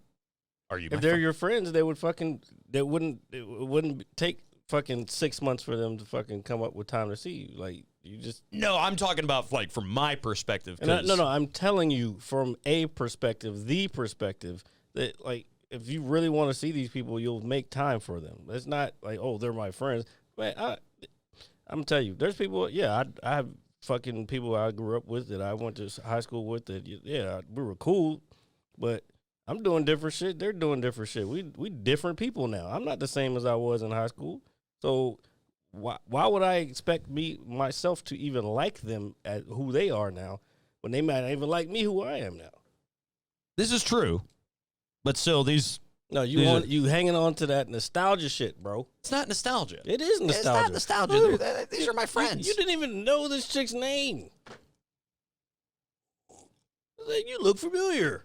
[SPEAKER 4] Are you?
[SPEAKER 5] If they're your friends, it wouldn't take fucking 6 months for them to fucking come up with time to see you. Like, you just.
[SPEAKER 4] No, I'm talking about like from my perspective.
[SPEAKER 5] No, I'm telling you from the perspective that, like, if you really want to see these people, you'll make time for them. It's not like, oh, they're my friends. But I'm telling you, there's people. Yeah, I have fucking people I grew up with that I went to high school with. That we were cool, but I'm doing different shit. They're doing different shit. We different people now. I'm not the same as I was in high school. So why would I expect myself to even like them at who they are now when they might not even like me who I am now?
[SPEAKER 4] This is true. But still,
[SPEAKER 5] you hanging on to that nostalgia shit, bro.
[SPEAKER 4] It's not nostalgia.
[SPEAKER 5] It is nostalgia.
[SPEAKER 4] It's not nostalgia. These are my friends.
[SPEAKER 5] You didn't even know this chick's name. You look familiar.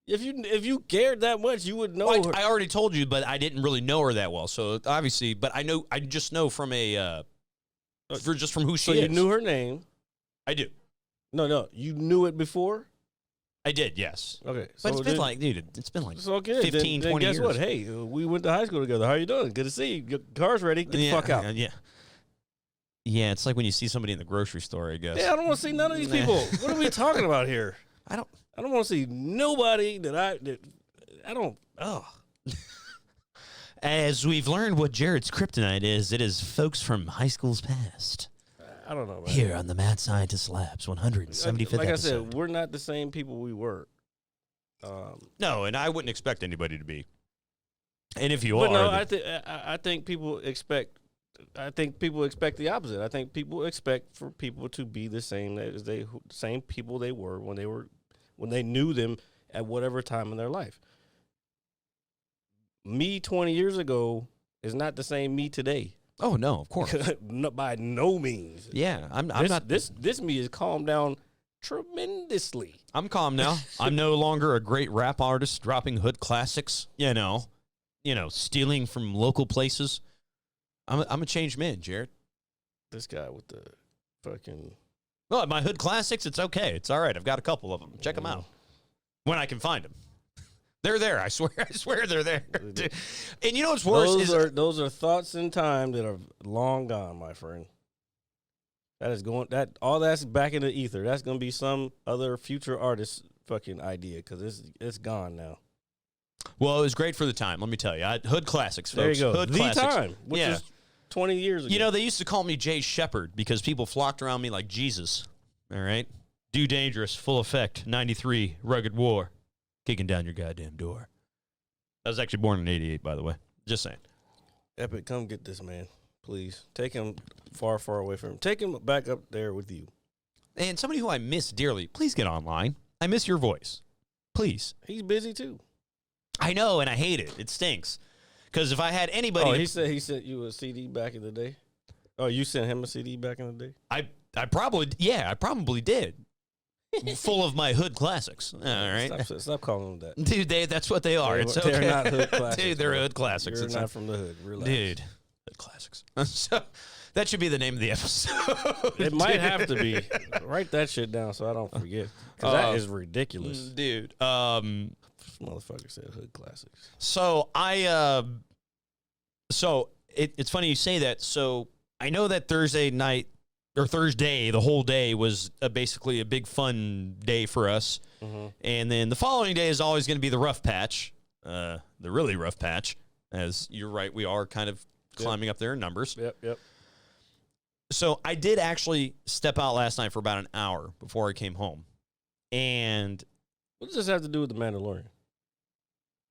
[SPEAKER 5] If you cared that much, you would know her.
[SPEAKER 4] I already told you, but I didn't really know her that well. So obviously, but I just know from from who she is.
[SPEAKER 5] So you knew her name.
[SPEAKER 4] I do.
[SPEAKER 5] No, you knew it before.
[SPEAKER 4] I did, yes.
[SPEAKER 5] Okay.
[SPEAKER 4] But it's been like 15, 20
[SPEAKER 5] guess
[SPEAKER 4] years.
[SPEAKER 5] What? Hey, we went to high school together. How you doing? Good to see you. Your car's ready. Get the fuck out.
[SPEAKER 4] Yeah. Yeah, it's like when you see somebody in the grocery store, I guess.
[SPEAKER 5] Yeah, I don't want to see none of these people. What are we talking about here?
[SPEAKER 4] I don't
[SPEAKER 5] want to see nobody that I don't. Oh.
[SPEAKER 4] As we've learned what Jared's kryptonite is, it is folks from high school's past.
[SPEAKER 5] I don't know, man.
[SPEAKER 4] Here on the Mad Scientist Labs 175th
[SPEAKER 5] like
[SPEAKER 4] episode.
[SPEAKER 5] I said, we're not the same people we were.
[SPEAKER 4] No, and I wouldn't expect anybody to be. And if you
[SPEAKER 5] but
[SPEAKER 4] are,
[SPEAKER 5] no, I think people expect. I think people expect the opposite. I think people expect for people to be the same as same people they were when they knew them at whatever time in their life. Me 20 years ago is not the same me today.
[SPEAKER 4] Oh no, of course,
[SPEAKER 5] by no means.
[SPEAKER 4] Yeah, I'm not.
[SPEAKER 5] This me is calmed down tremendously.
[SPEAKER 4] I'm calm now. I'm no longer a great rap artist dropping hood classics. Stealing from local places. I'm a changed man, Jared.
[SPEAKER 5] This guy with the fucking.
[SPEAKER 4] Well, my hood classics, it's okay. It's all right. I've got a couple of them. Check them out when I can find them. They're there. I swear they're there. And you know what's worse
[SPEAKER 5] those are thoughts in time that are long gone, my friend. All that's back in the ether. That's gonna be some other future artist's fucking idea because it's gone now.
[SPEAKER 4] Well, it was great for the time. Let me tell you, hood classics, folks.
[SPEAKER 5] There you go.
[SPEAKER 4] Hood
[SPEAKER 5] the
[SPEAKER 4] classics.
[SPEAKER 5] Time, which is 20 years ago.
[SPEAKER 4] They used to call me Jay Shepherd because people flocked around me like Jesus. All right, Do Dangerous, Full Effect, 93, Rugged War. Kicking down your goddamn door. I was actually born in 88, by the way. Just saying.
[SPEAKER 5] Epic, come get this man, please. Take him far, far away from him. Take him back up there with you.
[SPEAKER 4] And somebody who I miss dearly, please get online. I miss your voice. Please.
[SPEAKER 5] He's busy, too.
[SPEAKER 4] I know, and I hate it. It stinks. Because if I had anybody...
[SPEAKER 5] Oh, he said he sent you a CD back in the day? Oh, you sent him a CD back in the day?
[SPEAKER 4] I probably did. Full of my hood classics. All right.
[SPEAKER 5] Stop calling them that.
[SPEAKER 4] Dude, that's what they are. It's okay.
[SPEAKER 5] They're not hood classics.
[SPEAKER 4] Dude, they're hood classics.
[SPEAKER 5] You're not from the hood. Relax.
[SPEAKER 4] Dude, hood classics. So that should be the name of the episode.
[SPEAKER 5] It might have to be. Write that shit down so I don't forget. Because that is ridiculous.
[SPEAKER 4] Dude.
[SPEAKER 5] This motherfucker said hood classics.
[SPEAKER 4] So it's funny you say that. So I know that Thursday, the whole day was basically a big fun day for us. Mm-hmm. And then the following day is always going to be the rough patch, the really rough patch, as you're right, we are kind of climbing up there in numbers.
[SPEAKER 5] Yep.
[SPEAKER 4] So I did actually step out last night for about an hour before I came home. And
[SPEAKER 5] What does this have to do with the Mandalorian?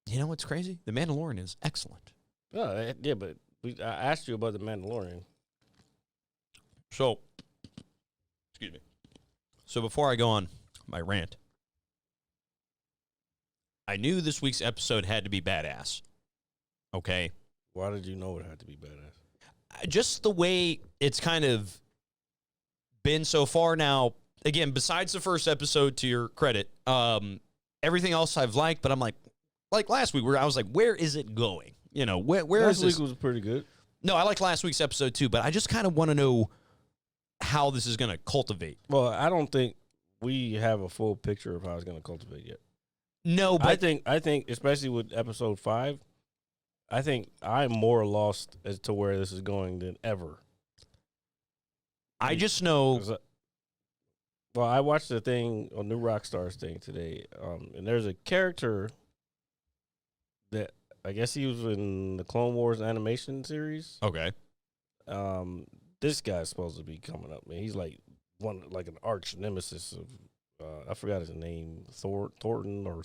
[SPEAKER 4] You know what's crazy? The Mandalorian is excellent.
[SPEAKER 5] Yeah, but I asked you about the Mandalorian.
[SPEAKER 4] So, excuse me. So before I go on my rant, I knew this week's episode had to be badass. Okay?
[SPEAKER 5] Why did you know it had to be badass?
[SPEAKER 4] Just the way it's kind of been so far now. Again, besides the first episode, to your credit, everything else I've liked, but I'm like last week where I was like, where is it going? You know, where is this?
[SPEAKER 5] Last week was pretty good.
[SPEAKER 4] No, I like last week's episode too, but I just kind of want to know how this is going to cultivate.
[SPEAKER 5] Well, I don't think we have a full picture of how it's going to cultivate yet.
[SPEAKER 4] No, but
[SPEAKER 5] I think especially with episode 5, I think I'm more lost as to where this is going than ever.
[SPEAKER 4] I just know.
[SPEAKER 5] Well, I watched the thing on New Rockstars thing today, and there's a character that I guess he was in the Clone Wars animation series.
[SPEAKER 4] Okay.
[SPEAKER 5] This guy's supposed to be coming up, man. He's like an arch nemesis of I forgot his name, Thornton or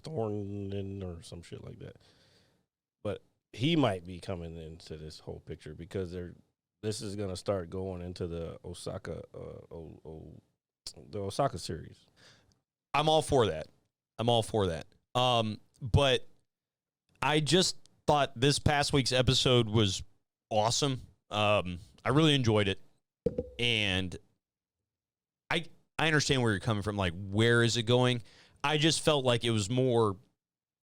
[SPEAKER 5] some shit like that. But he might be coming into this whole picture because this is gonna start going into the Osaka series.
[SPEAKER 4] I'm all for that. But I just thought this past week's episode was awesome. I really enjoyed it, and I understand where you're coming from. Like, where is it going? I just felt like it was more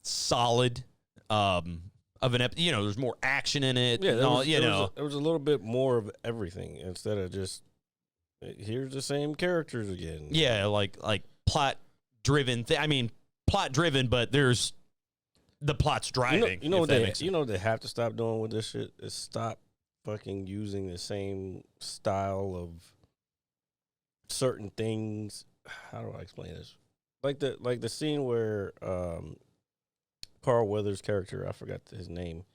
[SPEAKER 4] solid. Of an there's more action in it.
[SPEAKER 5] Yeah,
[SPEAKER 4] there
[SPEAKER 5] was a little bit more of everything instead of just here's the same characters again.
[SPEAKER 4] Yeah, like plot driven. Plot driven, but there's the plot's driving.
[SPEAKER 5] You know what they have to stop doing with this shit is stop fucking using the same style of certain things. How do I explain this? Like the scene where Carl Weathers' character, I forgot his name.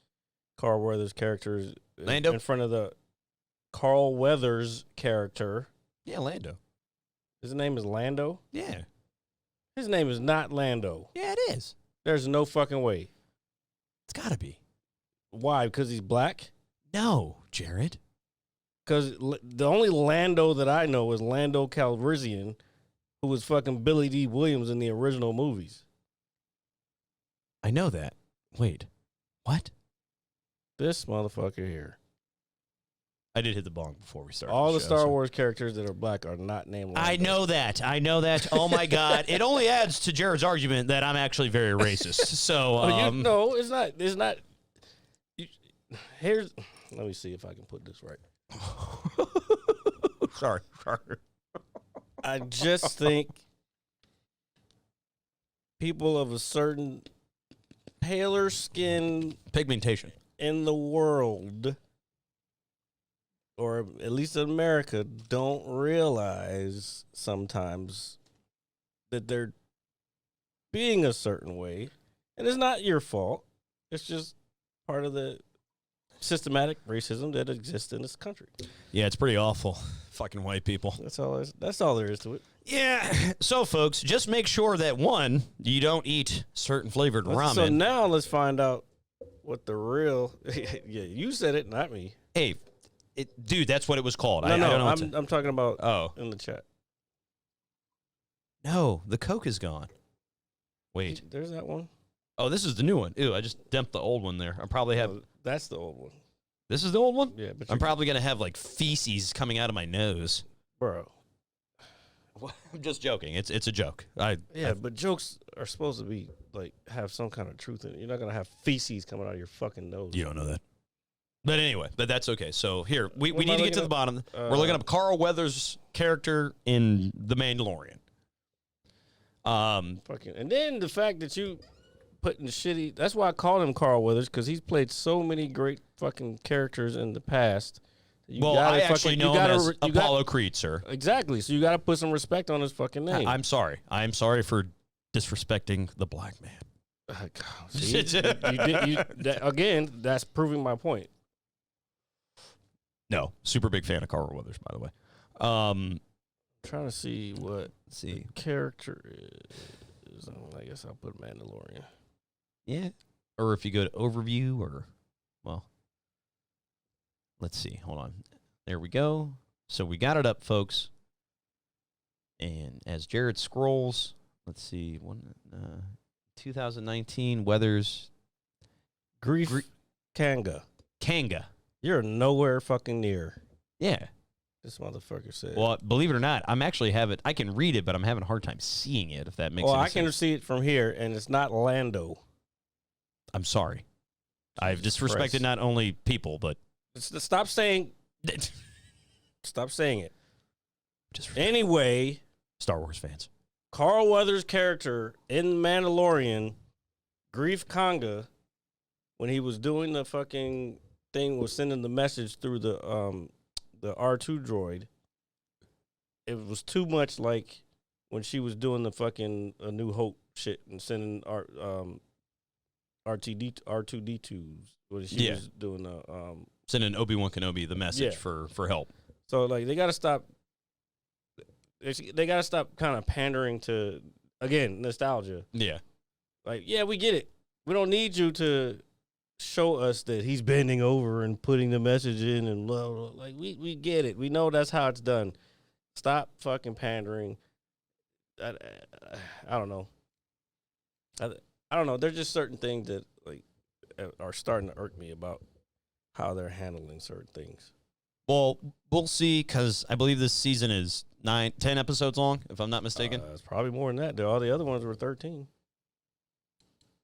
[SPEAKER 5] Carl Weathers' character is
[SPEAKER 4] Lando?
[SPEAKER 5] in front of the Carl Weathers' character.
[SPEAKER 4] Yeah, Lando.
[SPEAKER 5] His name is Lando?
[SPEAKER 4] Yeah.
[SPEAKER 5] His name is not Lando.
[SPEAKER 4] Yeah, it is.
[SPEAKER 5] There's no fucking way.
[SPEAKER 4] It's got to be.
[SPEAKER 5] Why? Because he's black?
[SPEAKER 4] No, Jared.
[SPEAKER 5] Because the only Lando that I know is Lando Calrissian, who was fucking Billy D. Williams in the original movies.
[SPEAKER 4] I know that. Wait. What?
[SPEAKER 5] This motherfucker here.
[SPEAKER 4] I did hit the bong before we started.
[SPEAKER 5] All the
[SPEAKER 4] show,
[SPEAKER 5] Star Wars characters that are black are not named Lando.
[SPEAKER 4] I know that. Oh, my God. It only adds to Jared's argument that I'm actually very racist. So,
[SPEAKER 5] no, it's not. It's not. Let me see if I can put this right.
[SPEAKER 4] Sorry.
[SPEAKER 5] I just think people of a certain paler skin
[SPEAKER 4] Pigmentation.
[SPEAKER 5] in the world, or at least in America, don't realize sometimes that they're being a certain way. And it's not your fault. It's just part of the systematic racism that exists in this country.
[SPEAKER 4] Yeah, it's pretty awful. Fucking white people.
[SPEAKER 5] That's all there is to it.
[SPEAKER 4] Yeah. So, folks, just make sure that, one, you don't eat certain flavored ramen.
[SPEAKER 5] So now let's find out what the real... Yeah, you said it, not me.
[SPEAKER 4] Hey, dude, that's what it was called.
[SPEAKER 5] No,
[SPEAKER 4] I don't know.
[SPEAKER 5] I'm talking about in the chat.
[SPEAKER 4] No, the Coke is gone. Wait.
[SPEAKER 5] There's that one.
[SPEAKER 4] Oh, this is the new one. Ew, I just dumped the old one there. I probably have...
[SPEAKER 5] That's the old one.
[SPEAKER 4] This is the old one?
[SPEAKER 5] Yeah, but
[SPEAKER 4] I'm probably going to have, like, feces coming out of my nose.
[SPEAKER 5] Bro.
[SPEAKER 4] I'm just joking. It's a joke.
[SPEAKER 5] But jokes are supposed to be, like, have some kind of truth in it. You're not going to have feces coming out of your fucking nose.
[SPEAKER 4] You don't know that. But anyway, that's okay. So, here, we
[SPEAKER 5] What am
[SPEAKER 4] need
[SPEAKER 5] I
[SPEAKER 4] to get to the
[SPEAKER 5] looking
[SPEAKER 4] bottom.
[SPEAKER 5] up?
[SPEAKER 4] We're looking up Carl Weathers' character in The Mandalorian.
[SPEAKER 5] And then the fact that you putting shitty... That's why I called him Carl Weathers, because he's played so many great fucking characters in the past.
[SPEAKER 4] I actually know him as Apollo Creed, sir.
[SPEAKER 5] Exactly. So you got to put some respect on his fucking name.
[SPEAKER 4] I'm sorry. I'm sorry for disrespecting the black man.
[SPEAKER 5] See, again, that's proving my point.
[SPEAKER 4] No, super big fan of Carl Weathers, by the way.
[SPEAKER 5] Trying to see what
[SPEAKER 4] the
[SPEAKER 5] character is. I guess I'll put Mandalorian.
[SPEAKER 4] Yeah. Or if you go to overview or, well, let's see. Hold on. There we go. So we got it up, folks. And as Jared scrolls, let's see. 2019 Weathers.
[SPEAKER 5] Grief Kanga.
[SPEAKER 4] Kanga.
[SPEAKER 5] You're nowhere fucking near.
[SPEAKER 4] Yeah.
[SPEAKER 5] This motherfucker said.
[SPEAKER 4] Well, believe it or not, I can read it, but I'm having a hard time seeing it, if that makes any sense.
[SPEAKER 5] I can see it from here, and it's not Lando.
[SPEAKER 4] I'm sorry. I've disrespected not only people, but...
[SPEAKER 5] Stop saying... Stop saying it. Anyway...
[SPEAKER 4] Star Wars fans.
[SPEAKER 5] Carl Weathers' character in Mandalorian, Grief Kanga, when he was doing the fucking thing, was sending the message through the R2 droid, it was too much like when she was doing the fucking A New Hope shit and sending R2D2s when she was doing the
[SPEAKER 4] sending Obi-Wan Kenobi the message for help.
[SPEAKER 5] So like they got to stop. They got to stop kind of pandering to, again, nostalgia.
[SPEAKER 4] Yeah.
[SPEAKER 5] Like, yeah, we get it. We don't need you to show us that he's bending over and putting the message in and blah, blah. Like, we get it. We know that's how it's done. Stop fucking pandering. I don't know. I don't know. There's just certain things that, like, are starting to irk me about how they're handling certain things.
[SPEAKER 4] Well, we'll see, because I believe this season is 10 episodes long, if I'm not mistaken.
[SPEAKER 5] It's probably more than that. All the other ones were 13.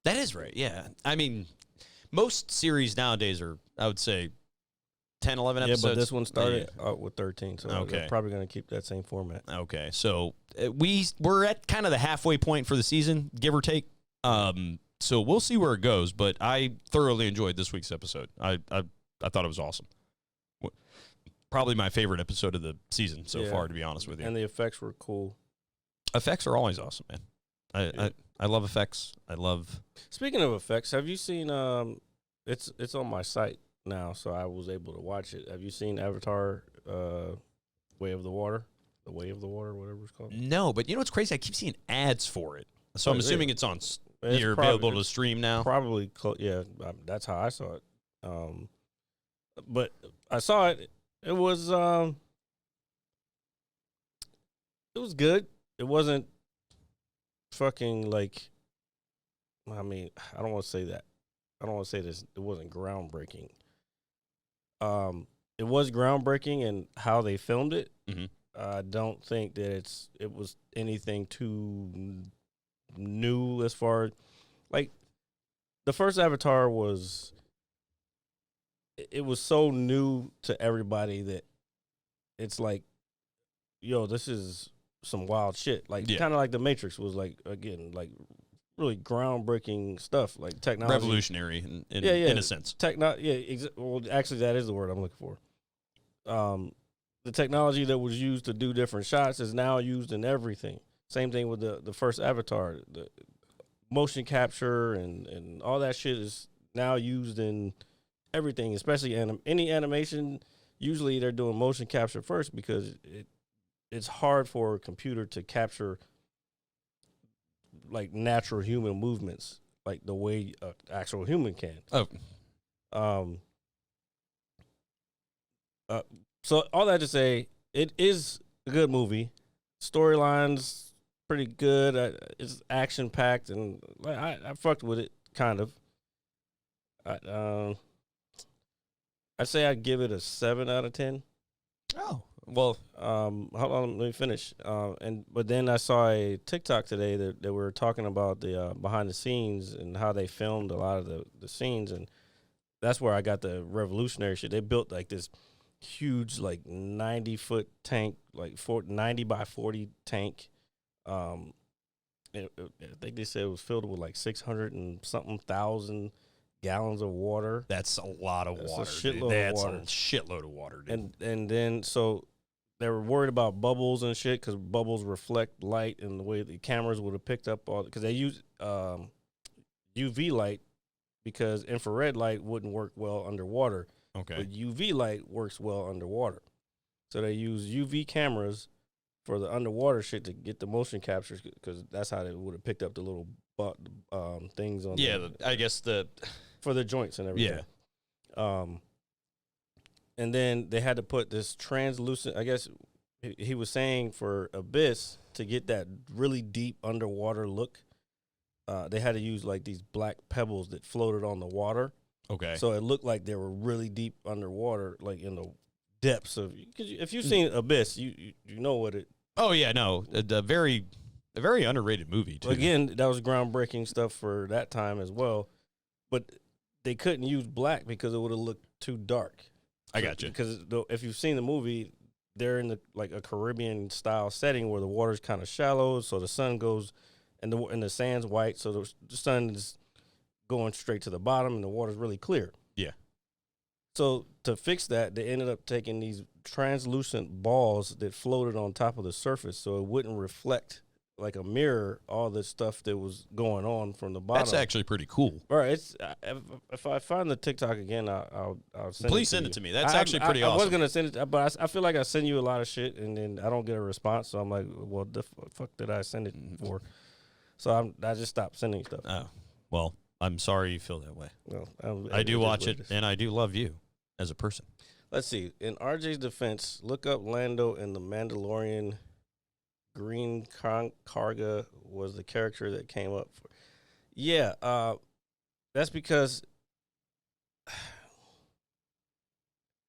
[SPEAKER 4] That is right, yeah. I mean, most series nowadays are, I would say, 10, 11 episodes.
[SPEAKER 5] Yeah, but this one started out with 13, so they're probably going to keep that same format.
[SPEAKER 4] Okay, so we're at kind of the halfway point for the season, give or take. So we'll see where it goes, but I thoroughly enjoyed this week's episode. I thought it was awesome. Probably my favorite episode of the season so far, to be honest with you.
[SPEAKER 5] And the effects were cool.
[SPEAKER 4] Effects are always awesome, man. I love effects. I love...
[SPEAKER 5] Speaking of effects, have you seen... It's on my site now, so I was able to watch it. Have you seen Avatar Way of the Water? The Way of the Water, whatever it's called?
[SPEAKER 4] No, but you know what's crazy? I keep seeing ads for it. So I'm assuming it's on... You're available to stream now?
[SPEAKER 5] Probably, that's how I saw it. But I saw it. It was good. It wasn't fucking like, I mean, I don't want to say that. I don't want to say this. It wasn't groundbreaking. It was groundbreaking in how they filmed it.
[SPEAKER 4] Mm-hmm.
[SPEAKER 5] I don't think that it was anything too new as far as, like, the first Avatar was... It was so new to everybody that it's like, yo, this is some wild shit. Like, kind of like The Matrix was, like, again, like, really groundbreaking stuff, like technology.
[SPEAKER 4] Revolutionary in a sense.
[SPEAKER 5] Well, actually, that is the word I'm looking for. The technology that was used to do different shots is now used in everything. Same thing with the first Avatar. The motion capture and all that shit is now used in everything, especially any animation. Usually they're doing motion capture first because it's hard for a computer to capture like natural human movements like the way an actual human can. So all that to say, it is a good movie. Storyline's pretty good. It's action packed, and I fucked with it kind of. I'd say I'd give it a 7 out of 10.
[SPEAKER 4] Oh, well,
[SPEAKER 5] hold on, let me finish. But then I saw a TikTok today that were talking about the behind the scenes and how they filmed a lot of the scenes, and that's where I got the revolutionary shit. They built like this huge, like 90-foot tank, like 90 by 40 tank. I think they said it was filled with like 600 and something thousand gallons of water.
[SPEAKER 4] That's a lot of water.
[SPEAKER 5] That's a
[SPEAKER 4] shitload of water, dude.
[SPEAKER 5] And then so they were worried about bubbles and shit because bubbles reflect light, and the way the cameras would have picked up all, because they use UV light because infrared light wouldn't work well underwater.
[SPEAKER 4] Okay.
[SPEAKER 5] But UV light works well underwater. So they use UV cameras for the underwater shit to get the motion captures because that's how they would have picked up the little things on.
[SPEAKER 4] Yeah, I guess
[SPEAKER 5] for the joints and everything.
[SPEAKER 4] Yeah.
[SPEAKER 5] And then they had to put this translucent. I guess he was saying for Abyss to get that really deep underwater look, they had to use like these black pebbles that floated on the water.
[SPEAKER 4] Okay.
[SPEAKER 5] So it looked like they were really deep underwater, like in the depths of. Cause if you've seen Abyss, you know what it.
[SPEAKER 4] Oh yeah, no, a very underrated movie too.
[SPEAKER 5] Again, that was groundbreaking stuff for that time as well, but they couldn't use black because it would have looked too dark.
[SPEAKER 4] I got you.
[SPEAKER 5] Because if you've seen the movie, they're in like a Caribbean style setting where the water's kind of shallow, so the sun goes and the sand's white, so the sun is going straight to the bottom and the water's really clear.
[SPEAKER 4] Yeah.
[SPEAKER 5] So to fix that, they ended up taking these translucent balls that floated on top of the surface, so it wouldn't reflect like a mirror all the stuff that was going on from the bottom.
[SPEAKER 4] That's actually pretty cool.
[SPEAKER 5] Right. It's if I find the TikTok again, I'll send
[SPEAKER 4] Please
[SPEAKER 5] it to
[SPEAKER 4] send
[SPEAKER 5] you.
[SPEAKER 4] it to me. That's actually pretty awesome.
[SPEAKER 5] I was gonna send it, but I feel like I send you a lot of shit and then I don't get a response. So I'm like, well, the fuck did I send it for? So I just stopped sending stuff.
[SPEAKER 4] Oh, well, I'm sorry you feel that way.
[SPEAKER 5] Well,
[SPEAKER 4] I do watch it, and I do love you as a person.
[SPEAKER 5] Let's see. In RJ's defense, look up Lando in the Mandalorian. Green Karga was the character that came up for. Yeah, that's because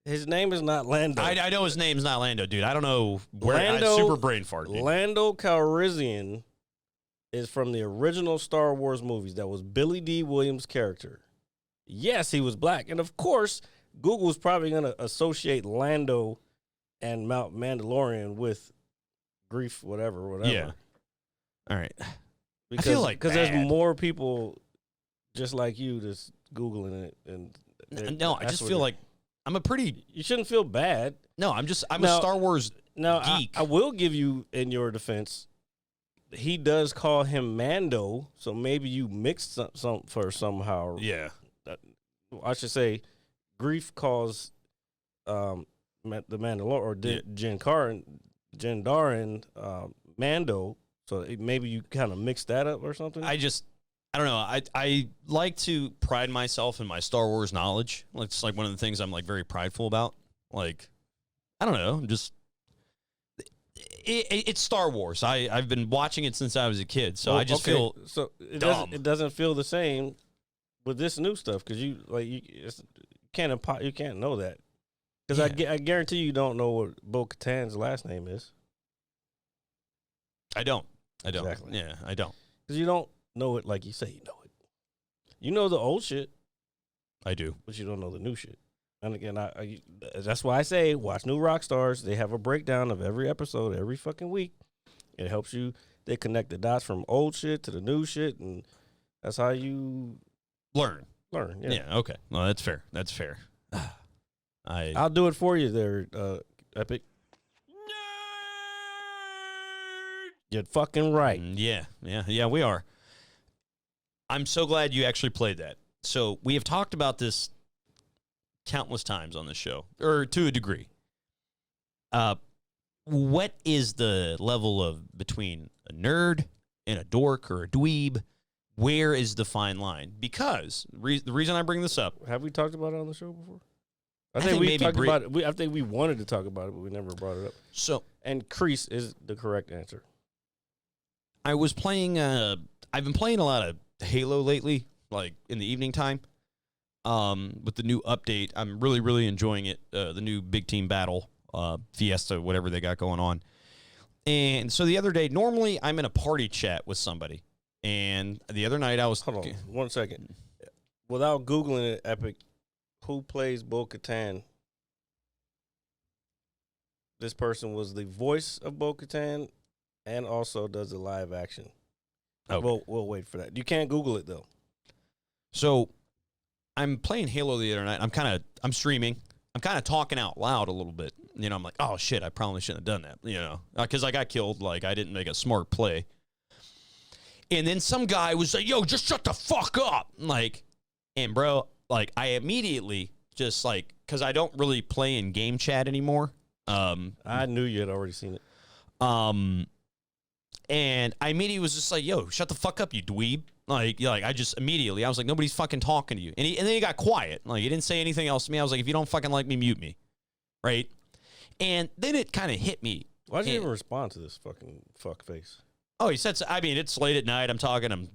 [SPEAKER 5] his name is not Lando.
[SPEAKER 4] I know his name's not Lando, dude. I don't know where.
[SPEAKER 5] Lando,
[SPEAKER 4] Super brain fart, dude.
[SPEAKER 5] Lando Calrissian is from the original Star Wars movies. That was Billy D. Williams' character. Yes, he was black, and of course, Google's probably going to associate Lando and Mount Mandalorian with Grief, whatever.
[SPEAKER 4] Yeah. All right.
[SPEAKER 5] Because,
[SPEAKER 4] I feel like
[SPEAKER 5] there's more people just like you that's Googling it. And
[SPEAKER 4] no, I just feel like I'm a pretty.
[SPEAKER 5] You shouldn't feel bad.
[SPEAKER 4] No, I'm a Star Wars geek.
[SPEAKER 5] I will give you, in your defense, he does call him Mando, so maybe you mixed some for somehow.
[SPEAKER 4] Yeah.
[SPEAKER 5] I should say, Grief calls the Mandalorian or Jin Djarin Mando, so maybe you kind of mixed that up or something.
[SPEAKER 4] I don't know. I like to pride myself in my Star Wars knowledge. It's like one of the things I'm like very prideful about. Like, I don't know. Just it's Star Wars. I've been watching it since I was a kid, so I just feel
[SPEAKER 5] so it
[SPEAKER 4] dumb.
[SPEAKER 5] doesn't feel the same with this new stuff because you can't know that. Because I guarantee you don't know what Bo-Katan's last name is.
[SPEAKER 4] I don't.
[SPEAKER 5] Exactly.
[SPEAKER 4] Yeah, I don't.
[SPEAKER 5] Because you don't know it like you say you know it. You know the old shit.
[SPEAKER 4] I do.
[SPEAKER 5] But you don't know the new shit. And again, that's why I say watch New Rockstars. They have a breakdown of every episode every fucking week. It helps you. They connect the dots from old shit to the new shit, and that's how you
[SPEAKER 4] learn.
[SPEAKER 5] Yeah.
[SPEAKER 4] Okay. Well, that's fair. That's fair.
[SPEAKER 5] I'll do it for you there, Epic. You're fucking right.
[SPEAKER 4] Yeah, we are. I'm so glad you actually played that. So we have talked about this countless times on the show, or to a degree. What is the level of between a nerd and a dork or a dweeb? Where is the fine line? Because the reason I bring this up.
[SPEAKER 5] Have we talked about it on the show before? I
[SPEAKER 4] think
[SPEAKER 5] we talked about it. I think we wanted to talk about it, but we never brought it up.
[SPEAKER 4] So,
[SPEAKER 5] and crease is the correct answer.
[SPEAKER 4] I was playing. I've been playing a lot of Halo lately, like in the evening time. With the new update, I'm really, really enjoying it. The new big team battle, Fiesta, whatever they got going on. And so the other day, normally I'm in a party chat with somebody, and the other night I was.
[SPEAKER 5] Hold on 1 second. Without Googling it, Epic, who plays Bo-Katan? This person was the voice of Bo-Katan and also does the live action.
[SPEAKER 4] Okay.
[SPEAKER 5] We'll wait for that. You can't Google it, though.
[SPEAKER 4] So I'm playing Halo the other night. I'm streaming. I'm kind of talking out loud a little bit. You know, I'm like, oh, shit, I probably shouldn't have done that, you know, because I got killed. Like, I didn't make a smart play. And then some guy was like, yo, just shut the fuck up. Like, and bro, like, I immediately just like, because I don't really play in game chat anymore.
[SPEAKER 5] I knew you had already seen it.
[SPEAKER 4] And I immediately was just like, yo, shut the fuck up, you dweeb. I just immediately, I was like, nobody's fucking talking to you. And then he got quiet. Like, he didn't say anything else to me. I was like, if you don't fucking like me, mute me. Right? And then it kind of hit me.
[SPEAKER 5] Why'd you even respond to this fucking fuck face?
[SPEAKER 4] Oh, he said, I mean, it's late at night. I'm talking, I'm,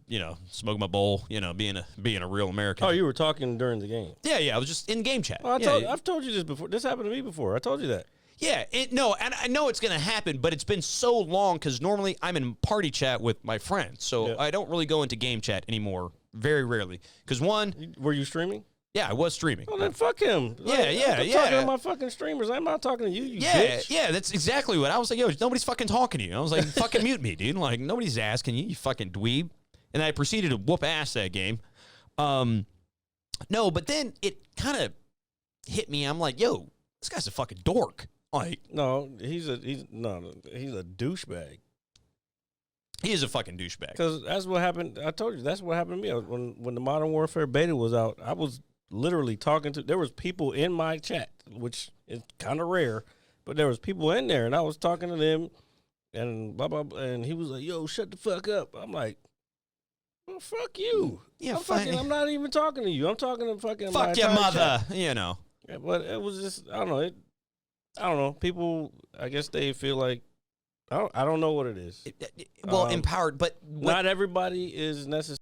[SPEAKER 4] smoking my bowl, being a real American.
[SPEAKER 5] Oh, you were talking during the game?
[SPEAKER 4] Yeah. I was just in game chat.
[SPEAKER 5] Oh, I've told you this before. This happened to me before. I told you that.
[SPEAKER 4] Yeah, and I know it's going to happen, but it's been so long because normally I'm in party chat with my friends, so I don't really go into game chat anymore, very rarely. Because
[SPEAKER 5] were you streaming?
[SPEAKER 4] Yeah, I was streaming.
[SPEAKER 5] Oh, then fuck him. I'm talking to my fucking streamers. I'm not talking to you, bitch.
[SPEAKER 4] Yeah, that's exactly what I was like. Yo, nobody's fucking talking to you. I was like, fucking mute me, dude. Like, nobody's asking you, you fucking dweeb. And I proceeded to whoop ass that game. No, but then it kind of hit me. I'm like, yo, this guy's a fucking dork. Like,
[SPEAKER 5] no, he's a douchebag.
[SPEAKER 4] He is a fucking douchebag.
[SPEAKER 5] Because that's what happened. I told you that's what happened to me when the Modern Warfare beta was out. I was literally talking to. There was people in my chat, which is kind of rare, but there was people in there, and I was talking to them, and blah blah. Blah, and he was like, "Yo, shut the fuck up." I'm like, well, "Fuck you."
[SPEAKER 4] Yeah,
[SPEAKER 5] I'm not even talking to you. I'm talking to fucking.
[SPEAKER 4] Fuck your mother.
[SPEAKER 5] Chat. Yeah, but it was just I don't know. I don't know. People, I guess they feel like, I don't know what it is.
[SPEAKER 4] Well, empowered, but
[SPEAKER 5] not everybody is necessarily